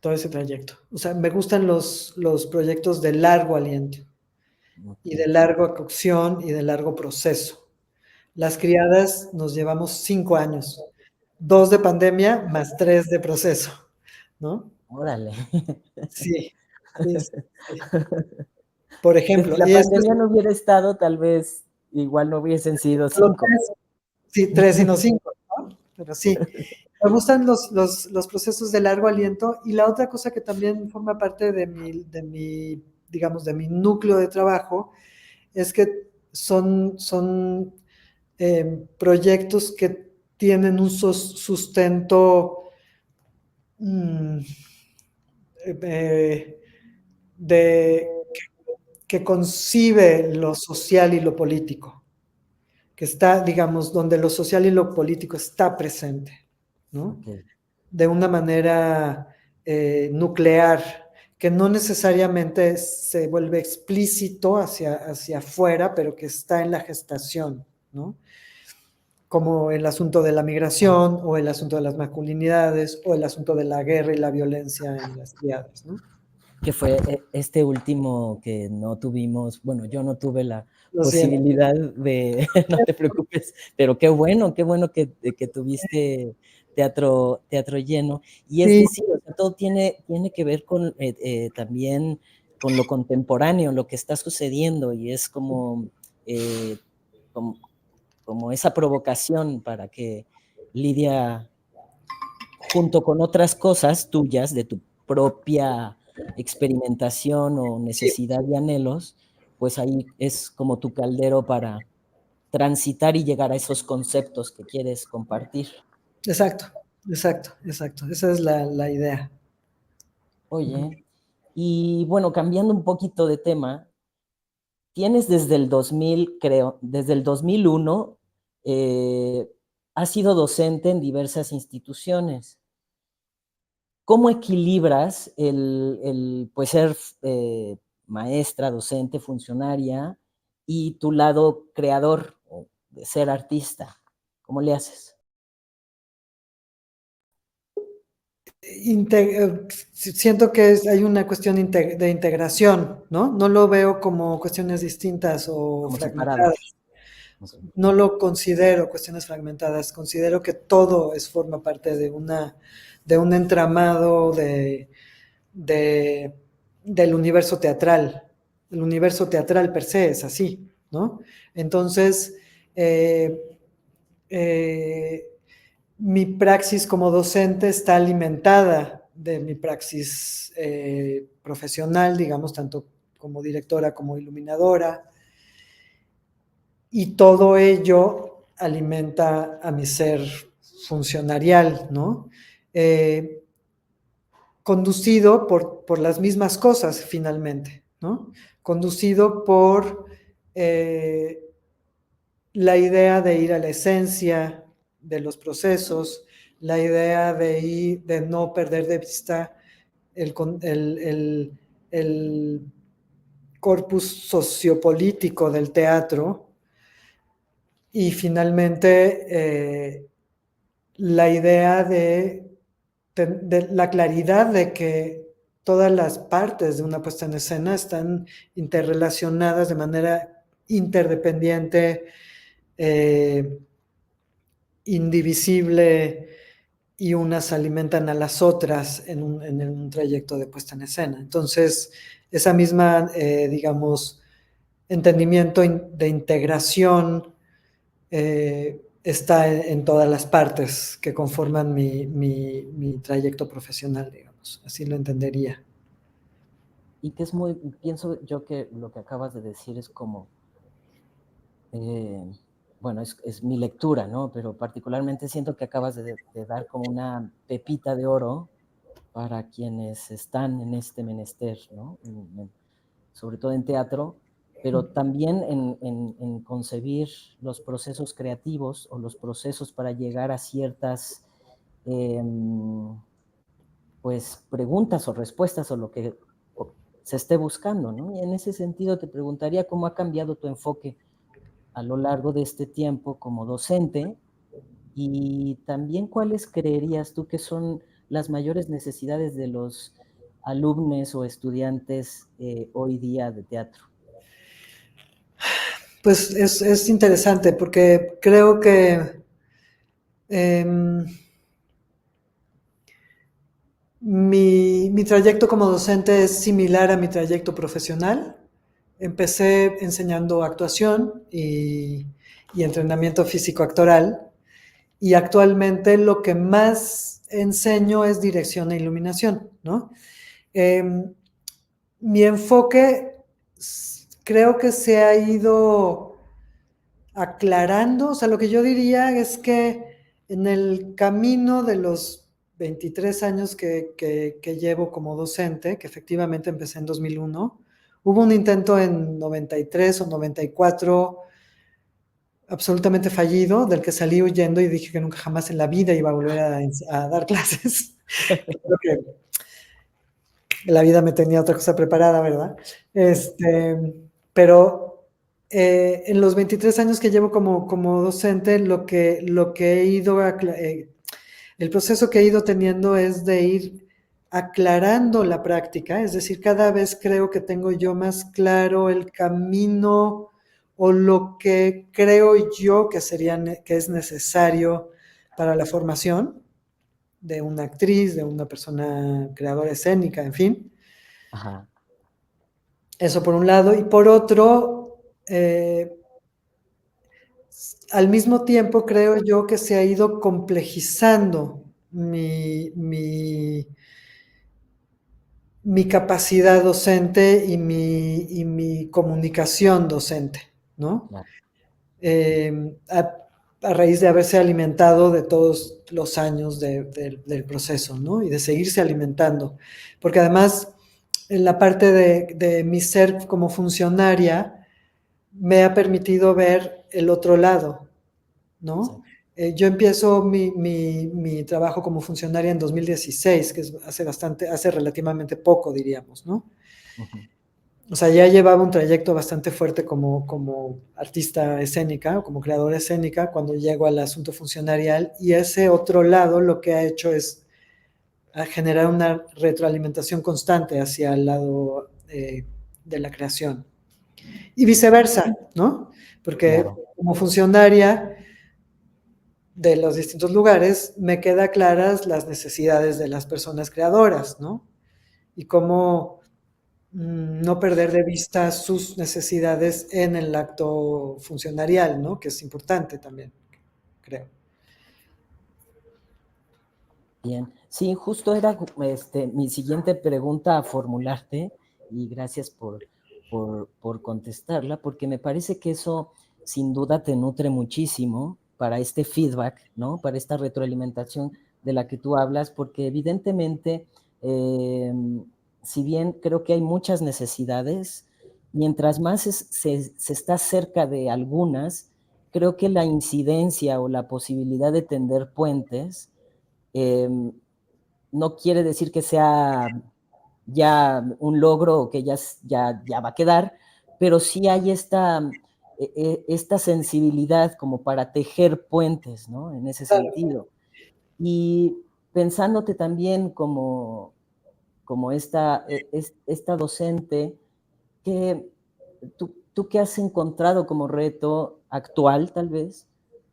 Todo ese trayecto. O sea, me gustan los proyectos de largo aliento, y de Ok. larga cocción, y de largo proceso. Las criadas nos llevamos 5 años, 2 de pandemia más 3 de proceso, ¿no? Órale. Sí, sí, sí, sí. Por Que si ejemplo, la y esto es pandemia no hubiera estado, tal vez igual no hubiesen sido solo 5. 3, sí, 3 y no 5, ¿no? Pero sí, me gustan los procesos de largo aliento, y la otra cosa que también forma parte de mi, digamos, de mi núcleo de trabajo, es que son proyectos que tienen un sustento eh, de, que concibe lo social y lo político, que está, digamos, donde lo social y lo político está presente, ¿no? Ok. De una manera nuclear, que no necesariamente se vuelve explícito hacia afuera, pero que está en la gestación, ¿no? Como el asunto de la migración, o el asunto de las masculinidades, o el asunto de la guerra y la violencia en las ciudades, ¿no? Que fue este último que no tuvimos, bueno, yo no tuve la Lo siento. posibilidad de, no te preocupes, pero qué bueno que tuviste teatro lleno. Y es Sí, decir, o sea, todo tiene que ver con también con lo contemporáneo, lo que está sucediendo, y es eh, como, como esa provocación para que Lidia, junto con otras cosas tuyas, de tu propia experimentación o sí, necesidad y anhelos, pues ahí es como tu caldero para transitar y llegar a esos conceptos que quieres compartir. exacto, exacto, exacto. Esa es la idea. Oye, y bueno, cambiando un poquito de tema, tienes desde el 2000, creo, desde el 2001, eh, has sido docente en diversas instituciones. ¿Cómo equilibras pues, ser maestra, docente, funcionaria y tu lado creador o de ser artista? ¿Cómo le haces? Siento que hay una cuestión de integración, ¿no? No lo veo como cuestiones distintas o Como fragmentadas. separadas. no lo considero cuestiones fragmentadas, considero que todo forma parte de un entramado de, del universo teatral. El universo teatral per se es así, ¿no? Entonces, mi praxis como docente está alimentada de mi praxis profesional, digamos, tanto como directora como iluminadora, y todo ello alimenta a mi ser funcionarial, ¿no? Conducido por las mismas cosas, finalmente, ¿no? Conducido por la idea de ir a la esencia de los procesos, la idea de no perder de vista el, el corpus sociopolítico del teatro, y finalmente la idea de la claridad de que todas las partes de una puesta en escena están interrelacionadas de manera interdependiente, indivisible, y unas alimentan a las otras en un trayecto de puesta en escena. Entonces, esa misma, digamos, entendimiento de integración está en todas las partes que conforman mi trayecto profesional, digamos. Así lo entendería. Y que pienso yo que lo que acabas de decir es como, bueno, es mi lectura, ¿no? Pero particularmente siento que acabas de dar como una pepita de oro para quienes están en este menester, ¿no? Sobre todo en teatro, pero también en concebir los procesos creativos o los procesos para llegar a ciertas pues preguntas o respuestas o lo que se esté buscando, ¿no? Y en ese sentido te preguntaría cómo ha cambiado tu enfoque a lo largo de este tiempo como docente y también cuáles creerías tú que son las mayores necesidades de los alumnos o estudiantes hoy día de teatro. Pues es interesante porque creo que mi trayecto como docente es similar a mi trayecto profesional. Empecé enseñando actuación y entrenamiento físico-actoral, y actualmente lo que más enseño es dirección e iluminación, ¿no? Mi enfoque creo que se ha ido aclarando. O sea, lo que yo diría es que en el camino de los 23 años que llevo como docente, que efectivamente empecé en 2001, hubo un intento en 93 o 94 absolutamente fallido, del que salí huyendo y dije que nunca jamás en la vida iba a volver a dar clases. Creo que la vida me tenía otra cosa preparada, ¿verdad? Pero en los 23 años que llevo como docente, lo que he ido, el proceso que he ido teniendo es de ir aclarando la práctica, es decir, cada vez creo que tengo yo más claro el camino o lo que creo yo que que es necesario para la formación de una actriz, de una persona creadora escénica, en fin. Ajá. Eso por un lado. Y por otro, al mismo tiempo creo yo que se ha ido complejizando mi capacidad docente y mi comunicación docente, ¿no? Claro. A raíz de haberse alimentado de todos los años del proceso, ¿no? Y de seguirse alimentando. Porque además, en la parte de mi ser como funcionaria, me ha permitido ver el otro lado, Sí. ¿no? Yo empiezo mi trabajo como funcionaria en 2016, que es hace relativamente poco, diríamos, ¿no? Uh-huh. O sea, ya llevaba un trayecto bastante fuerte como artista escénica o como creadora escénica cuando llego al asunto funcionarial, y ese otro lado lo que ha hecho es generar una retroalimentación constante hacia el lado de la creación. Y viceversa, ¿no? porque claro. como funcionaria de los distintos lugares, me queda claras las necesidades de las personas creadoras, ¿no? Y cómo no perder de vista sus necesidades en el acto funcionarial, ¿no? Que es importante también, creo. Bien, sí, justo era mi siguiente pregunta a formularte y gracias por contestarla, porque me parece que eso sin duda te nutre muchísimo para este feedback, ¿no? Para esta retroalimentación de la que tú hablas, porque evidentemente, eh, si bien creo que hay muchas necesidades, mientras más se está cerca de algunas, creo que la incidencia o la posibilidad de tender puentes eh, no quiere decir que sea ya un logro o que ya va a quedar, pero sí hay esta sensibilidad como para tejer puentes, ¿no? En ese Claro. sentido. Y pensándote también como esta docente, que tú qué has encontrado como reto actual, tal vez,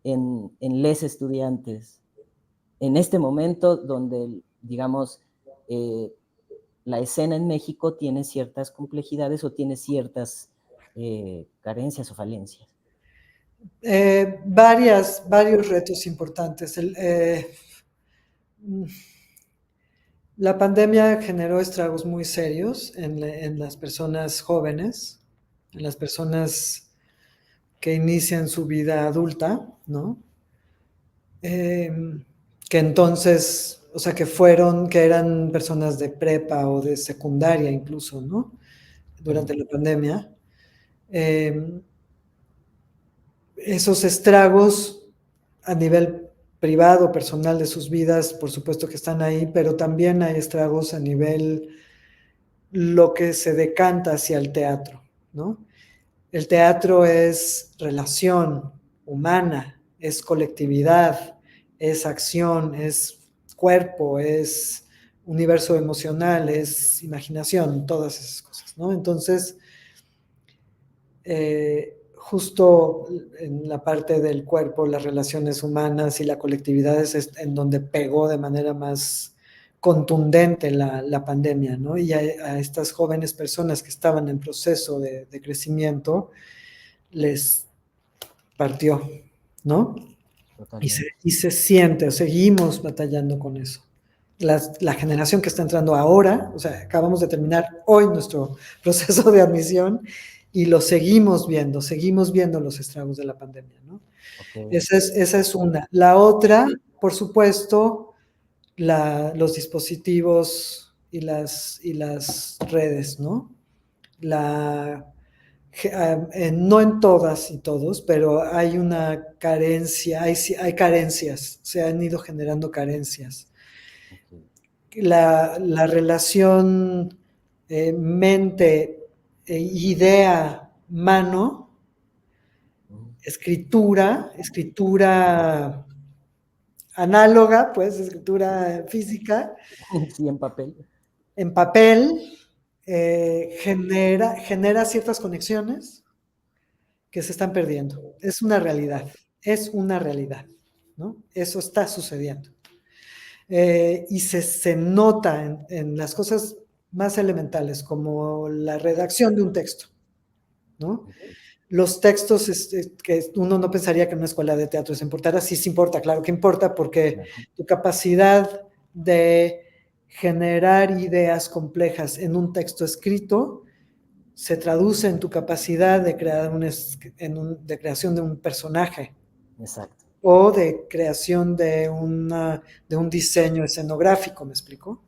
en les estudiantes, en este momento donde, digamos, eh, la escena en México tiene ciertas complejidades o tiene ciertas carencias o falencias. Varios retos importantes. La pandemia generó estragos muy serios en las personas jóvenes, en las personas que inician su vida adulta, ¿no? Eh, que entonces, o sea, que eran personas de prepa o de secundaria incluso, ¿no? Durante la pandemia. Eh, Esos estragos a nivel privado, personal de sus vidas, por supuesto que están ahí, pero también hay estragos a nivel lo que se decanta hacia el teatro, ¿no? El teatro es relación humana, es colectividad, es acción, es cuerpo, es universo emocional, es imaginación, todas esas cosas, ¿no? Entonces, justo en la parte del cuerpo, las relaciones humanas y la colectividad es en donde pegó de manera más contundente la pandemia, ¿no? Y a estas jóvenes personas que estaban en proceso de crecimiento, les partió, ¿no? Totalmente. Y se siente, seguimos batallando con eso. La generación que está entrando ahora, o sea, acabamos de terminar hoy nuestro proceso de admisión y lo seguimos viendo los estragos de la pandemia, ¿no? Ok. Esa es una. La otra, por supuesto, los dispositivos y las redes, ¿no? La, no en todas y todos, pero hay una carencia, hay carencias, se han ido generando carencias. Okay. La relación mente, idea, mano, escritura análoga, pues escritura física, Sí, en papel. en papel, genera ciertas conexiones que se están perdiendo. Es una realidad, ¿no? Eso está sucediendo. Y se nota en las cosas más elementales, como la redacción de un texto, ¿no? Okay. Los textos que uno no pensaría que en una escuela de teatro se importara, sí se importa, claro que importa, porque Claro. tu capacidad de generar ideas complejas en un texto escrito se traduce en tu capacidad de, de creación de un personaje Exacto. o de creación de un diseño escenográfico, ¿me explico?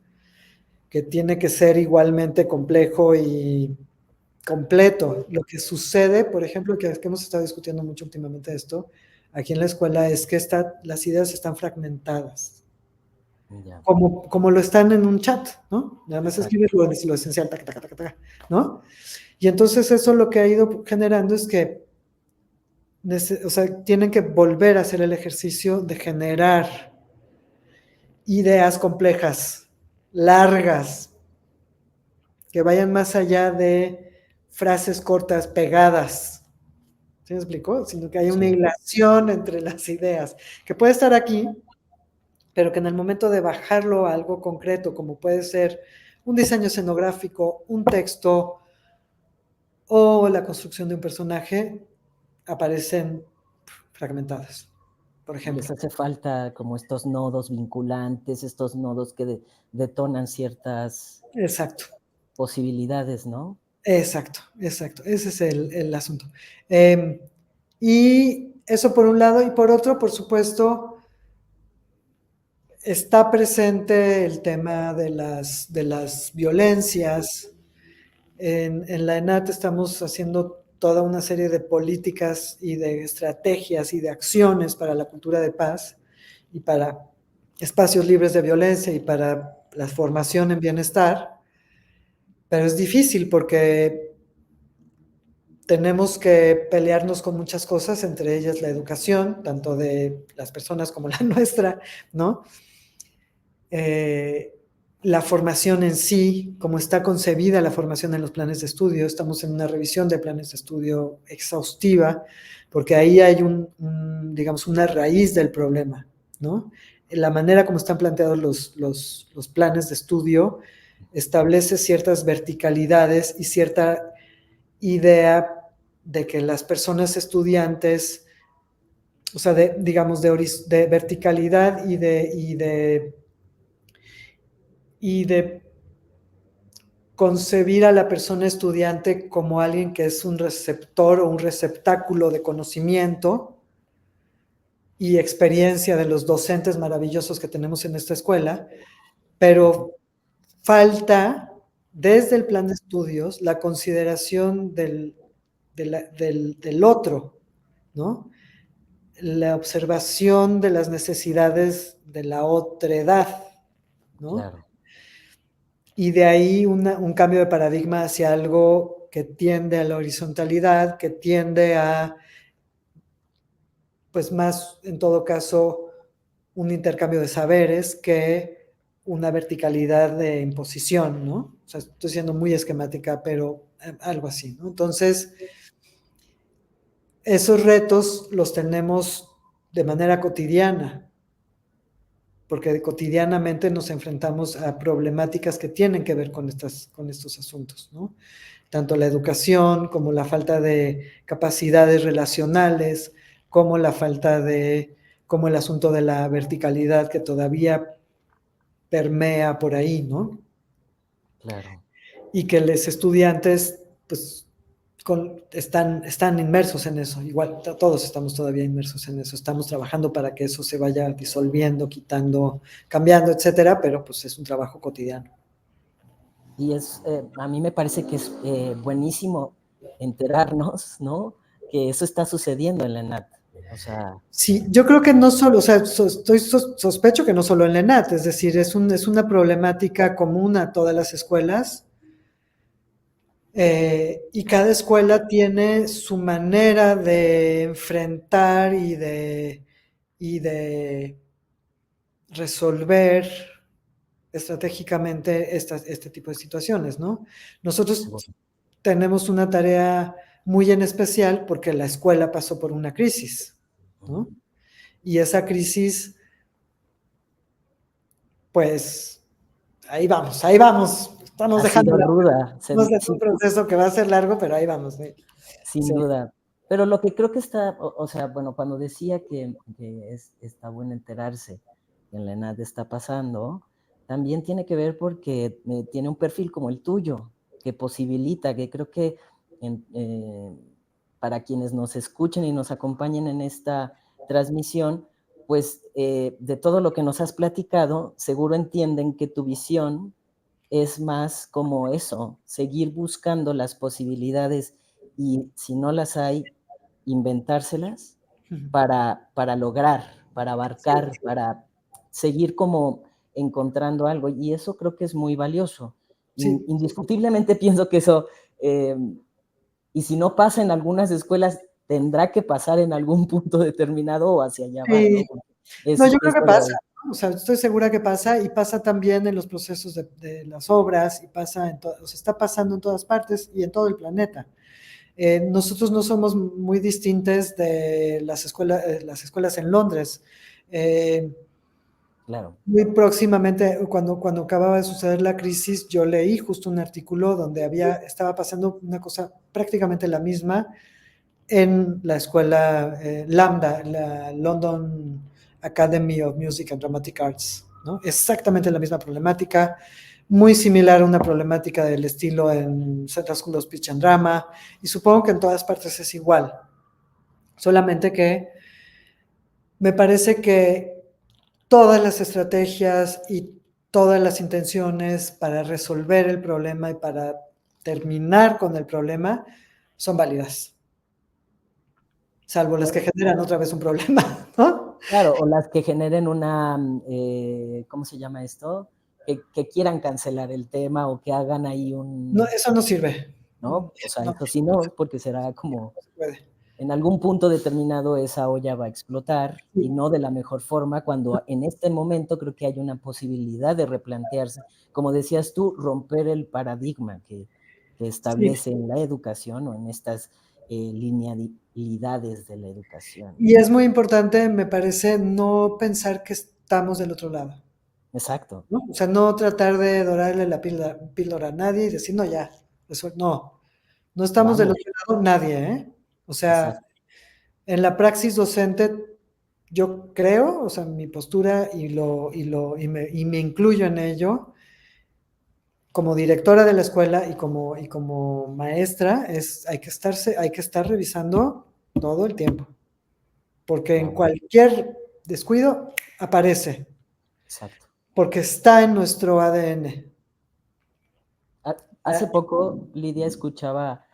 Que tiene que ser igualmente complejo y completo. Lo que sucede, por ejemplo, que hemos estado discutiendo mucho últimamente esto, aquí en la escuela, es que las ideas están fragmentadas. Ya. Como lo están en un chat, ¿no? Nada más Exacto. escribes lo esencial, taca, taca, taca, taca, ¿no? Y entonces eso lo que ha ido generando es que o sea, tienen que volver a hacer el ejercicio de generar ideas complejas, largas, que vayan más allá de frases cortas, pegadas, ¿Sí me explicó? Sino que hay una Sí, hilación entre las ideas, que puede estar aquí, pero que en el momento de bajarlo a algo concreto, como puede ser un diseño escenográfico, un texto o la construcción de un personaje, aparecen fragmentadas, por les ejemplo. hace falta como estos nodos vinculantes, estos nodos que detonan ciertas Exacto, posibilidades, ¿no? exacto, exacto. Ese es el asunto. Eh, y eso por un lado, y por otro, por supuesto, está presente el tema de las violencias. En la ENAT estamos haciendo toda una serie de políticas y de estrategias y de acciones para la cultura de paz y para espacios libres de violencia y para la formación en bienestar, pero es difícil porque tenemos que pelearnos con muchas cosas, entre ellas la educación, tanto de las personas como la nuestra, ¿no? Eh, la formación en sí, cómo está concebida la formación en los planes de estudio. Estamos en una revisión de planes de estudio exhaustiva, porque ahí hay digamos, una raíz del problema, ¿no? La manera como están planteados los planes de estudio establece ciertas verticalidades y cierta idea de que las personas estudiantes, o sea, digamos, de verticalidad y de concebir a la persona estudiante como alguien que es un receptor o un receptáculo de conocimiento y experiencia de los docentes maravillosos que tenemos en esta escuela, pero falta desde el plan de estudios la consideración del otro, ¿no? La observación de las necesidades de la otredad, ¿no? Claro. Y de ahí un cambio de paradigma hacia algo que tiende a la horizontalidad, que tiende a, pues más, en todo caso, un intercambio de saberes que una verticalidad de imposición, ¿no? O sea, estoy siendo muy esquemática, pero algo así, ¿no? Entonces, esos retos los tenemos de manera cotidiana, porque cotidianamente nos enfrentamos a problemáticas que tienen que ver con estos asuntos, ¿no? Tanto la educación como la falta de capacidades relacionales, como la falta de, como el asunto de la verticalidad que todavía permea por ahí, ¿no? Claro. Y que los estudiantes, pues, están inmersos en eso, igual todos estamos todavía inmersos en eso, estamos trabajando para que eso se vaya disolviendo, quitando, cambiando, etcétera, pero pues es un trabajo cotidiano. Y a mí me parece que es buenísimo enterarnos, ¿no? Que eso está sucediendo en la ENAT. O sea, Sí, yo creo que no solo, o sea, sospecho que no solo en la ENAT, es decir, es una problemática común a todas las escuelas, y cada escuela tiene su manera de enfrentar y de resolver estratégicamente este tipo de situaciones, ¿no? Nosotros seguro. tenemos una tarea muy en especial porque la escuela pasó por una crisis, ¿no? Ujú. Y esa crisis, pues, ahí vamos, estamos Ha dejando sido ruda, un sí, proceso que va a ser largo, pero ahí vamos, ¿sí? sin Sí. duda. Pero lo que creo que está, o sea, bueno, cuando decía que está bueno enterarse que en la ENAD está pasando, también tiene que ver porque tiene un perfil como el tuyo, que posibilita, que creo que en, para quienes nos escuchen y nos acompañen en esta transmisión, pues de todo lo que nos has platicado, seguro entienden que tu visión es más como eso, seguir buscando las posibilidades y si no las hay, inventárselas para lograr, para Sí, abarcar, para seguir como encontrando algo. Y eso creo que es muy valioso. sí, Indiscutiblemente pienso que eso, eh, y si no pasa en algunas escuelas, tendrá que pasar en algún punto determinado o hacia allá va, sí. ¿no? Porque No, yo creo que eso pasa, ¿no? O sea, estoy segura que pasa y pasa también en los procesos de las obras y pasa o sea, está pasando en todas partes y en todo el planeta. Nosotros no somos muy distintos de las escuelas en Londres. Claro. Muy próximamente, cuando acababa de suceder la crisis, yo leí justo un artículo donde estaba pasando una cosa prácticamente la misma en la escuela Lambda, la London Academy of Music and Dramatic Arts, ¿no? Exactamente la misma problemática, muy similar a una problemática del estilo en Central School of Speech and Drama, y supongo que en todas partes es igual, solamente que me parece que todas las estrategias y todas las intenciones para resolver el problema y para terminar con el problema son válidas, salvo las que generan otra vez un problema, ¿no? Claro, o las que generen una, ¿cómo se llama esto? Que quieran cancelar el tema o que hagan ahí No, un, eso no sirve. ¿no? O sea, No, eso sí no, porque será como, no se puede. en algún punto determinado esa olla va a explotar y Sí, no de la mejor forma, cuando en este momento creo que hay una posibilidad de replantearse, como decías tú, romper el paradigma que sí. establece en la educación o en estas linealidades de la educación. Y es muy importante, me parece, no pensar que estamos del otro lado, Exacto, ¿no? O sea, no tratar de dorarle la píldora a nadie y decir, no, ya, eso, no estamos del vamos, otro lado nadie, ¿eh? O sea, exacto, en la praxis docente, yo creo, o sea, mi postura y me incluyo en ello, como directora de la escuela y como maestra, hay que estar revisando todo el tiempo, porque en vamos, cualquier descuido aparece, exacto. porque está en nuestro ADN. Hace poco, Lidia, escuchaba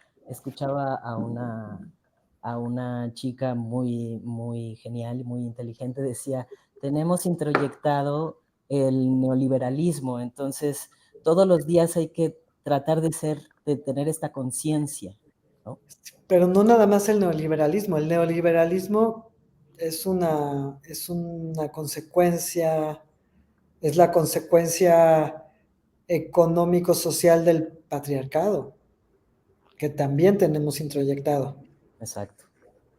a una chica muy, muy genial y muy inteligente, decía, tenemos introyectado el neoliberalismo, entonces todos los días hay que tratar de tener esta conciencia, ¿no? Pero no nada más el neoliberalismo es una consecuencia, es la consecuencia económico-social del patriarcado, que también tenemos introyectado, Exacto,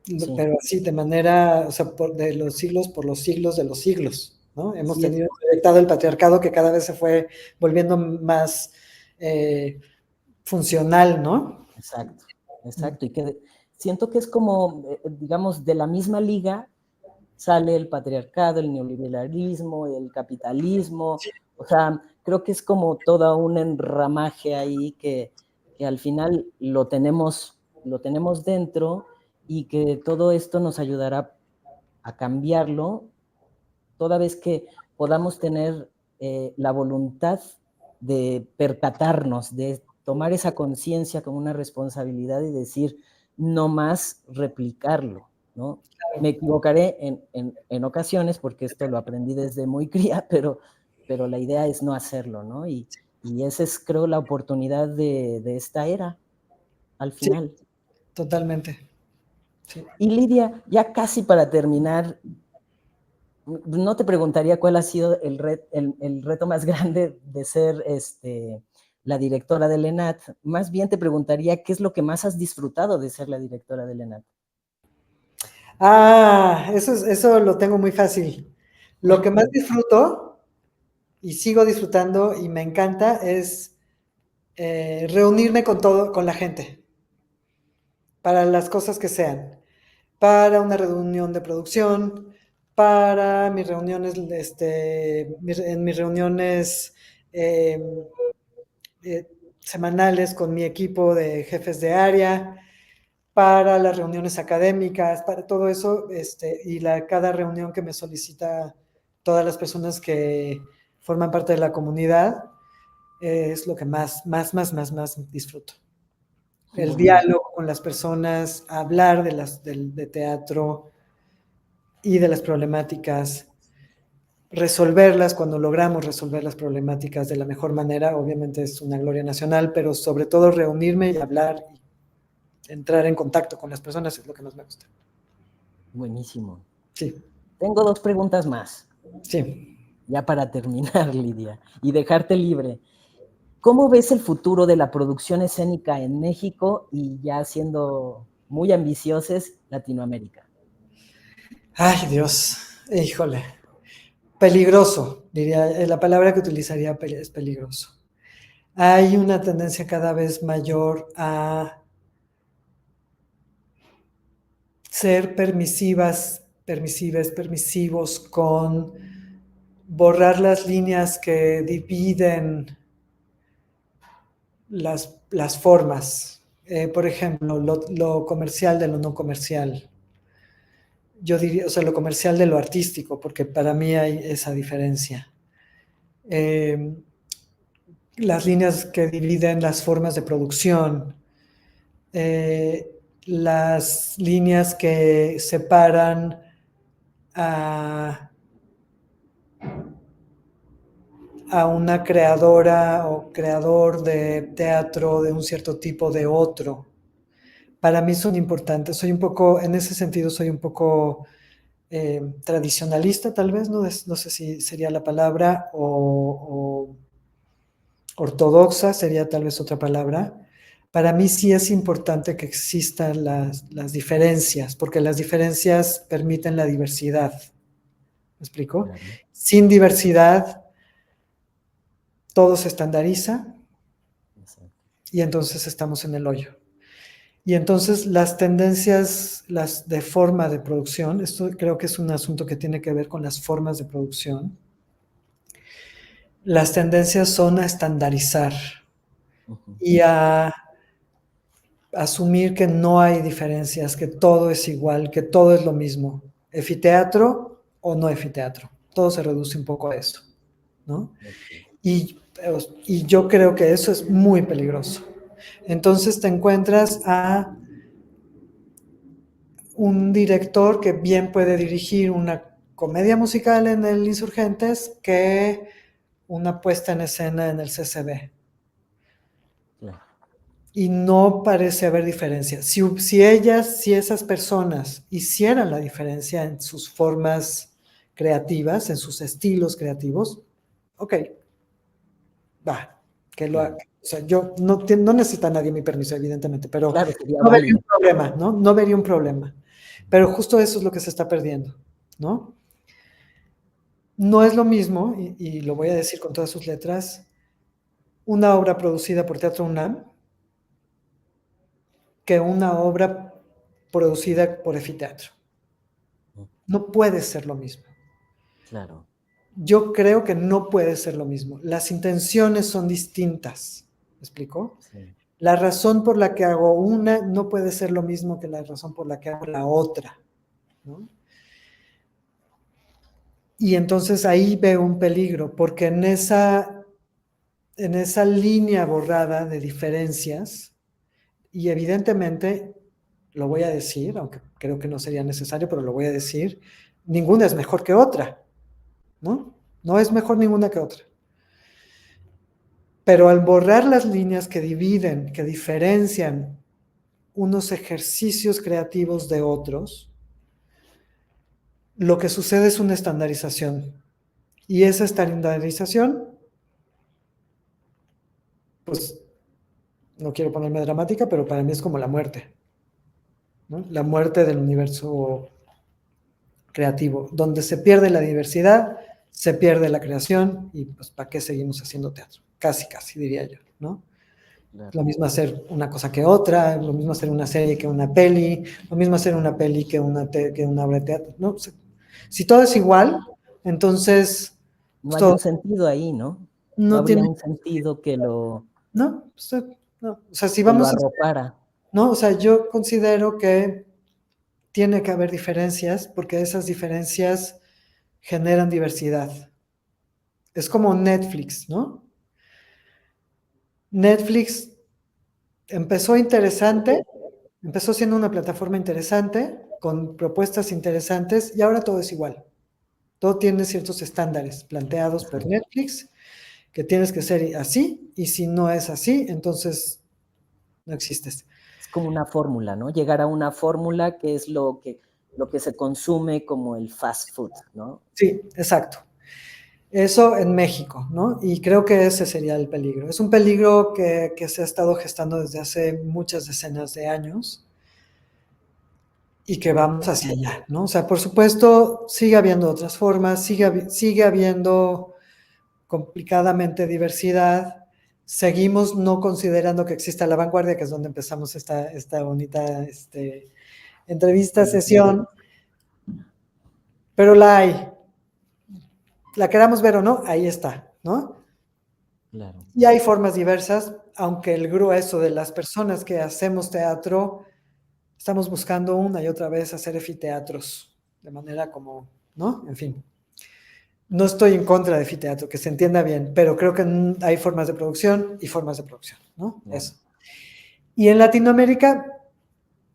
sí, pero así de manera, o sea, de los siglos por los siglos de los siglos, ¿no? Hemos sí, tenido introyectado el patriarcado que cada vez se fue volviendo más funcional, ¿no? exacto, exacto, y que siento que es como, digamos, de la misma liga sale el patriarcado, el neoliberalismo, el capitalismo, o sea, creo que es como toda un enramaje ahí que al final lo tenemos dentro y que todo esto nos ayudará a cambiarlo toda vez que podamos tener la voluntad de percatarnos, de tomar esa conciencia como una responsabilidad y decir, no más replicarlo, ¿no? Me equivocaré en ocasiones, porque esto lo aprendí desde muy cría, pero la idea es no hacerlo, ¿no? Y esa es, creo, la oportunidad de esta era, al Sí, final. totalmente. Sí. Y Lidia, ya casi para terminar, no te preguntaría cuál ha sido el reto más grande de ser la directora del ENAT, más bien te preguntaría qué es lo que más has disfrutado de ser la directora del ENAT. Ah, eso lo tengo muy fácil. Lo que más disfruto y sigo disfrutando y me encanta es reunirme con la gente, para las cosas que sean, para una reunión de producción, para mis reuniones, en mis reuniones eh, semanales con mi equipo de jefes de área, para las reuniones académicas, para todo eso, cada reunión que me solicita todas las personas que forman parte de la comunidad, es lo que más disfruto. El Buenísimo, diálogo con las personas, hablar de teatro y de las problemáticas, resolverlas cuando logramos resolver las problemáticas de la mejor manera, obviamente es una gloria nacional, pero sobre todo reunirme y hablar y entrar en contacto con las personas es lo que más me gusta. buenísimo. Sí, Tengo dos preguntas más, sí. ya para terminar, Lidia, y dejarte libre. ¿Cómo ves el futuro de la producción escénica en México y ya siendo muy ambiciosos, Latinoamérica? Ay, Dios, híjole. Peligroso, diría, la palabra que utilizaría es peligroso. Hay una tendencia cada vez mayor a ser permisivos con borrar las líneas que dividen las formas. Por ejemplo, lo comercial de lo no comercial. Yo diría, o sea, lo comercial de lo artístico, porque para mí hay esa diferencia. Las líneas que dividen las formas de producción, las líneas que separan a una creadora o creador de teatro de un cierto tipo de otro. Para mí son importantes. Soy un poco, en ese sentido, soy un poco tradicionalista, tal vez, no sé si sería la palabra, o ortodoxa sería tal vez otra palabra. Para mí sí es importante que existan las diferencias, porque las diferencias permiten la diversidad. ¿Me explico? Claro. Sin diversidad, todo se estandariza Exacto. y entonces estamos en el hoyo. Y entonces las tendencias, las de forma de producción, esto creo que es un asunto que tiene que ver con las formas de producción. Las tendencias son a estandarizar Ujú. y a asumir que no hay diferencias, que todo es igual, que todo es lo mismo. Efiteatro o no efiteatro. Todo se reduce un poco a eso, ¿no? Ok. Y, y yo creo que eso es muy peligroso. Entonces te encuentras a un director que bien puede dirigir una comedia musical en el Insurgentes que una puesta en escena en el CCB. Claro. Y no parece haber diferencia. Si esas personas hicieran la diferencia en sus formas creativas, en sus estilos creativos, ok, va, que lo haga. Claro. O sea, yo no necesita nadie mi permiso, evidentemente, pero Claro, sería no vería un válido. problema, ¿no? No vería un problema. Pero justo eso es lo que se está perdiendo, ¿no? No es lo mismo, y lo voy a decir con todas sus letras, una obra producida por Teatro UNAM que una obra producida por Efiteatro. No puede ser lo mismo. Claro. Yo creo que no puede ser lo mismo. Las intenciones son distintas. ¿Me explico? Sí. La razón por la que hago una no puede ser lo mismo que la razón por la que hago la otra, ¿no? Y entonces ahí veo un peligro, porque en esa línea borrada de diferencias, y evidentemente lo voy a decir, aunque creo que no sería necesario, pero lo voy a decir, ninguna es mejor que otra, ¿no? No es mejor ninguna que otra. Pero al borrar las líneas que dividen, que diferencian unos ejercicios creativos de otros, lo que sucede es una estandarización. Y esa estandarización, pues no quiero ponerme dramática, pero para mí es como la muerte, ¿no? La muerte del universo creativo. Donde se pierde la diversidad, se pierde la creación y pues ¿para qué seguimos haciendo teatro? Casi, casi diría yo, ¿no? Claro. Lo mismo hacer una cosa que otra, lo mismo hacer una serie que una peli, lo mismo hacer una peli que que una obra de teatro, ¿no? Si todo es igual, entonces No pues hay todo un sentido ahí, ¿no? No no habría tiene, un sentido no, pues, no. O sea, si que lo vamos a, arropara. no, o sea, yo considero que tiene que haber diferencias porque esas diferencias generan diversidad. Es como Netflix, ¿no? Netflix empezó interesante, empezó siendo una plataforma interesante, con propuestas interesantes, y ahora todo es igual. Todo tiene ciertos estándares planteados por Ajá. Netflix, que tienes que ser así, y si no es así, entonces no existes. Es como una fórmula, ¿no? Llegar a una fórmula que es lo que se consume como el fast food, ¿no? Sí, exacto. Eso en México, ¿no? Y creo que ese sería el peligro. Es un peligro que se ha estado gestando desde hace muchas decenas de años y que vamos hacia allá, ¿no? O sea, por supuesto, sigue habiendo otras formas, sigue habiendo complicadamente diversidad. Seguimos no considerando que exista la vanguardia, que es donde empezamos esta bonita entrevista, sesión, pero la hay. La queramos ver o no, ahí está, ¿no? Claro. Y hay formas diversas, aunque el grueso de las personas que hacemos teatro estamos buscando una y otra vez hacer efiteatros, de manera como, ¿no? En fin. No estoy en contra de efiteatro, que se entienda bien, pero creo que hay formas de producción y formas de producción, ¿no? Claro. Eso. Y en Latinoamérica,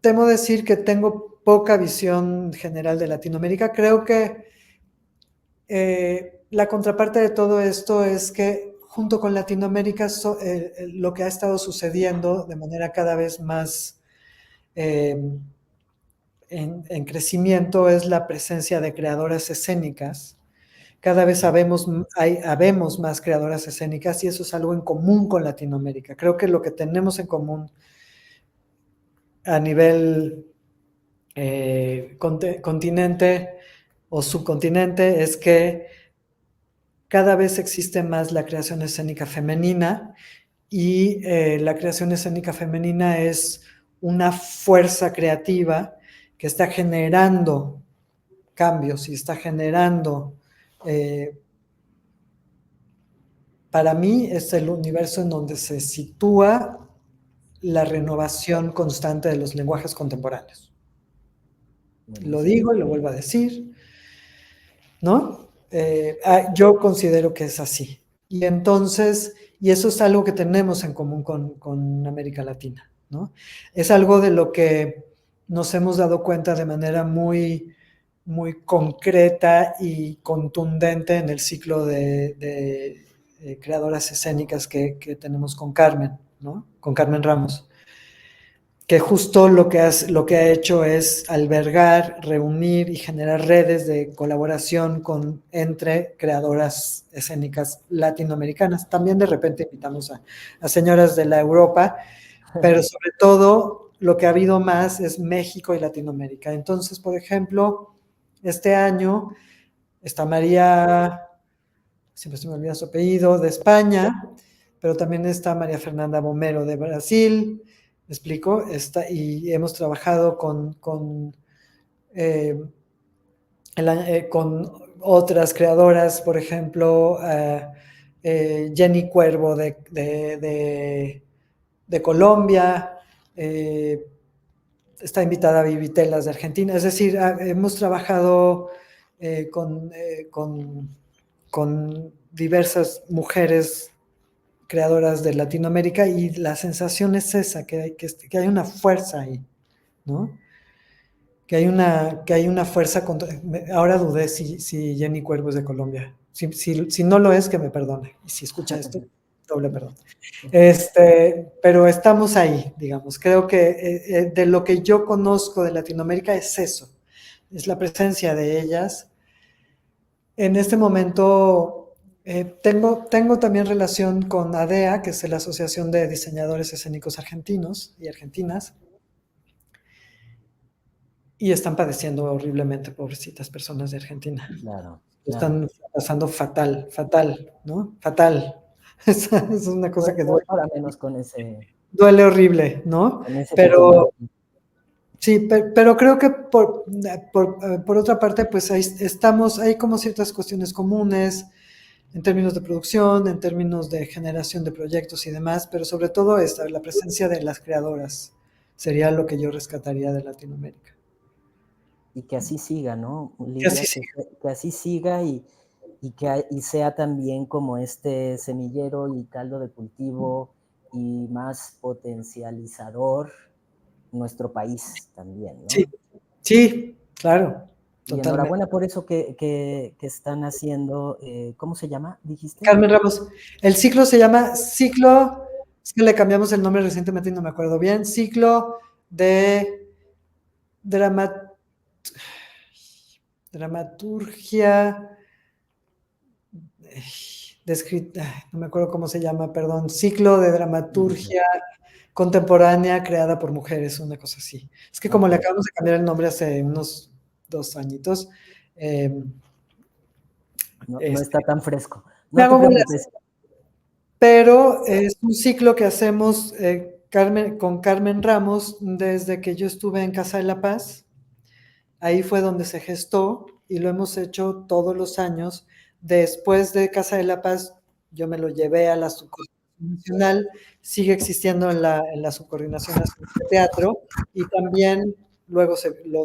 temo decir que tengo poca visión general de Latinoamérica. Creo que la contraparte de todo esto es que junto con Latinoamérica lo que ha estado sucediendo de manera cada vez más en crecimiento es la presencia de creadoras escénicas. Cada vez habemos más creadoras escénicas y eso es algo en común con Latinoamérica. Creo que lo que tenemos en común a nivel continente o subcontinente es que cada vez existe más la creación escénica femenina y la creación escénica femenina es una fuerza creativa que está generando cambios y está generando, para mí es el universo en donde se sitúa la renovación constante de los lenguajes contemporáneos. Lo Buenísimo. digo y lo vuelvo a decir, ¿no? Yo considero que es así. Y entonces, y eso es algo que tenemos en común con América Latina, ¿no? Es algo de lo que nos hemos dado cuenta de manera muy, muy concreta y contundente en el ciclo de creadoras escénicas que tenemos con Carmen, ¿no? Con Carmen Ramos, que justo lo que ha hecho es albergar, reunir y generar redes de colaboración entre creadoras escénicas latinoamericanas. También de repente invitamos a señoras de la Europa, pero sobre todo lo que ha habido más es México y Latinoamérica. Entonces, por ejemplo, este año está María, siempre se me olvida su apellido, de España, pero también está María Fernanda Bomero de Brasil, ¿me explico? Y hemos trabajado eh, con otras creadoras, por ejemplo, Jenny Cuervo de Colombia, está invitada Vivi Telas de Argentina, es decir, hemos trabajado con diversas mujeres creadoras de Latinoamérica y la sensación es esa, que hay una fuerza ahí, ¿no? Que hay una fuerza. Ahora dudé si Jenny Cuervo es de Colombia. Si no lo es, que me perdone. Y si escucha esto, doble perdón. Pero estamos ahí, digamos. Creo que de lo que yo conozco de Latinoamérica es eso, es la presencia de ellas. En este momento tengo también relación con ADEA, que es la Asociación de Diseñadores Escénicos Argentinos y Argentinas, y están padeciendo horriblemente, pobrecitas personas de Argentina. Claro, Lo claro. están pasando fatal, fatal, ¿no? Fatal. Es una cosa que Ahora menos duele horrible, ¿no? con ese pequeño. Pero sí, pero creo que por otra parte, pues ahí estamos, hay como ciertas cuestiones comunes en términos de producción, en términos de generación de proyectos y demás, pero sobre todo la presencia de las creadoras sería lo que yo rescataría de Latinoamérica. Y que así siga, ¿no, Que así Lidia? sí. Que así siga y sea también como este semillero y caldo de cultivo y más potencializador nuestro país también, Sí, ¿no? sí, claro, Y totalmente. enhorabuena por eso que están haciendo, ¿cómo se llama? ¿Dijiste? Carmen Ramos, el ciclo se llama Ciclo, es que le cambiamos el nombre recientemente y no me acuerdo bien, Ciclo de Dramaturgia no me acuerdo cómo se llama, perdón, ciclo de dramaturgia contemporánea creada por mujeres, una cosa así. Es que como le acabamos de cambiar el nombre hace unos 2 añitos, No está tan fresco. me No te hago bolas, preocupes. pero es un ciclo que hacemos con Carmen Ramos desde que yo estuve en Casa de la Paz. Ahí fue donde se gestó y lo hemos hecho todos los años. Después de Casa de la Paz, yo me lo llevé a la subcoordinación nacional, sigue existiendo en la subcoordinación nacional de teatro y también luego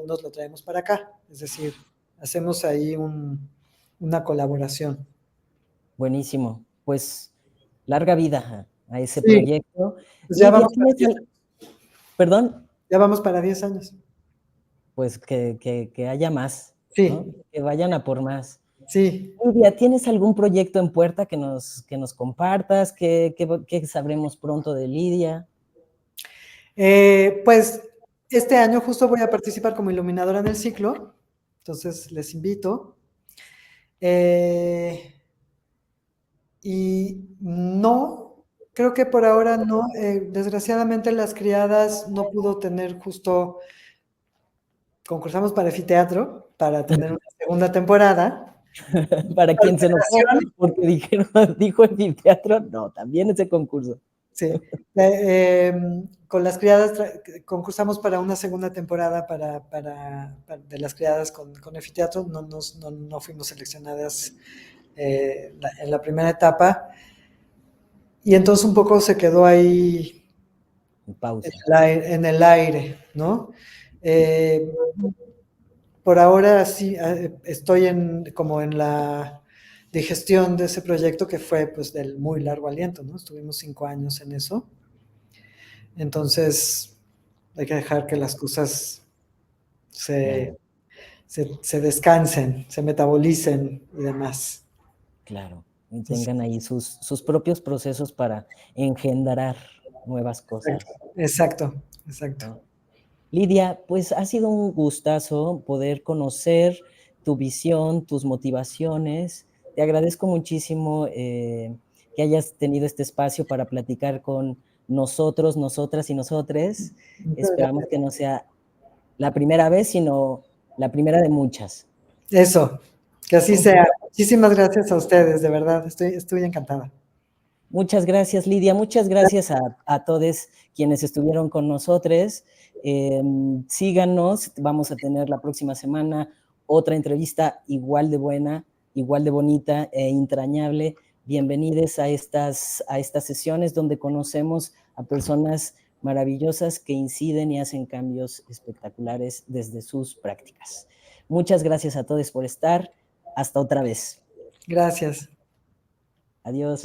nos lo traemos para acá. Es decir, hacemos ahí una colaboración. Buenísimo. Pues larga vida a ese Sí, proyecto. pues Lidia, ¿tienes perdón? ya vamos para 10 años. Pues que haya más, ¿no? Sí, Que vayan a por más. sí. Lidia, ¿tienes algún proyecto en puerta que nos compartas? ¿Qué sabremos pronto de Lidia? Pues este año justo voy a participar como iluminadora en el ciclo, entonces les invito. Y no, creo que por ahora no. Desgraciadamente Las Criadas no pudo tener justo, concursamos para Efiteatro para tener una segunda temporada. Para quien se enojó Alteración, porque dijo el teatro, no, también ese concurso. sí. Con Las Criadas concursamos para una segunda temporada de Las Criadas con Efiteatro, no fuimos seleccionadas en la primera etapa. Y entonces un poco se quedó ahí Pausa. en el aire, ¿no? Por ahora sí estoy como en la digestión de ese proyecto que fue pues del muy largo aliento, ¿no? Estuvimos 5 años en eso. Entonces hay que dejar que las cosas se, Claro, se descansen, se metabolicen y demás. claro. Y Entonces, tengan ahí sus propios procesos para engendrar nuevas cosas, exacto, exacto. ¿no? Lidia, pues ha sido un gustazo poder conocer tu visión, tus motivaciones. Te agradezco muchísimo que hayas tenido este espacio para platicar con nosotros, nosotras y nosotres. Muchas Esperamos gracias. que no sea la primera vez, sino la primera de muchas. Eso, que así sea. Muchísimas gracias a ustedes, de verdad, estoy encantada. Muchas gracias, Lidia. Muchas gracias a todos quienes estuvieron con nosotros. Síganos, vamos a tener la próxima semana otra entrevista igual de buena, igual de bonita e entrañable. Bienvenidos a estas sesiones donde conocemos a personas maravillosas que inciden y hacen cambios espectaculares desde sus prácticas. Muchas gracias a todos por estar. Hasta otra vez. Gracias. Adiós.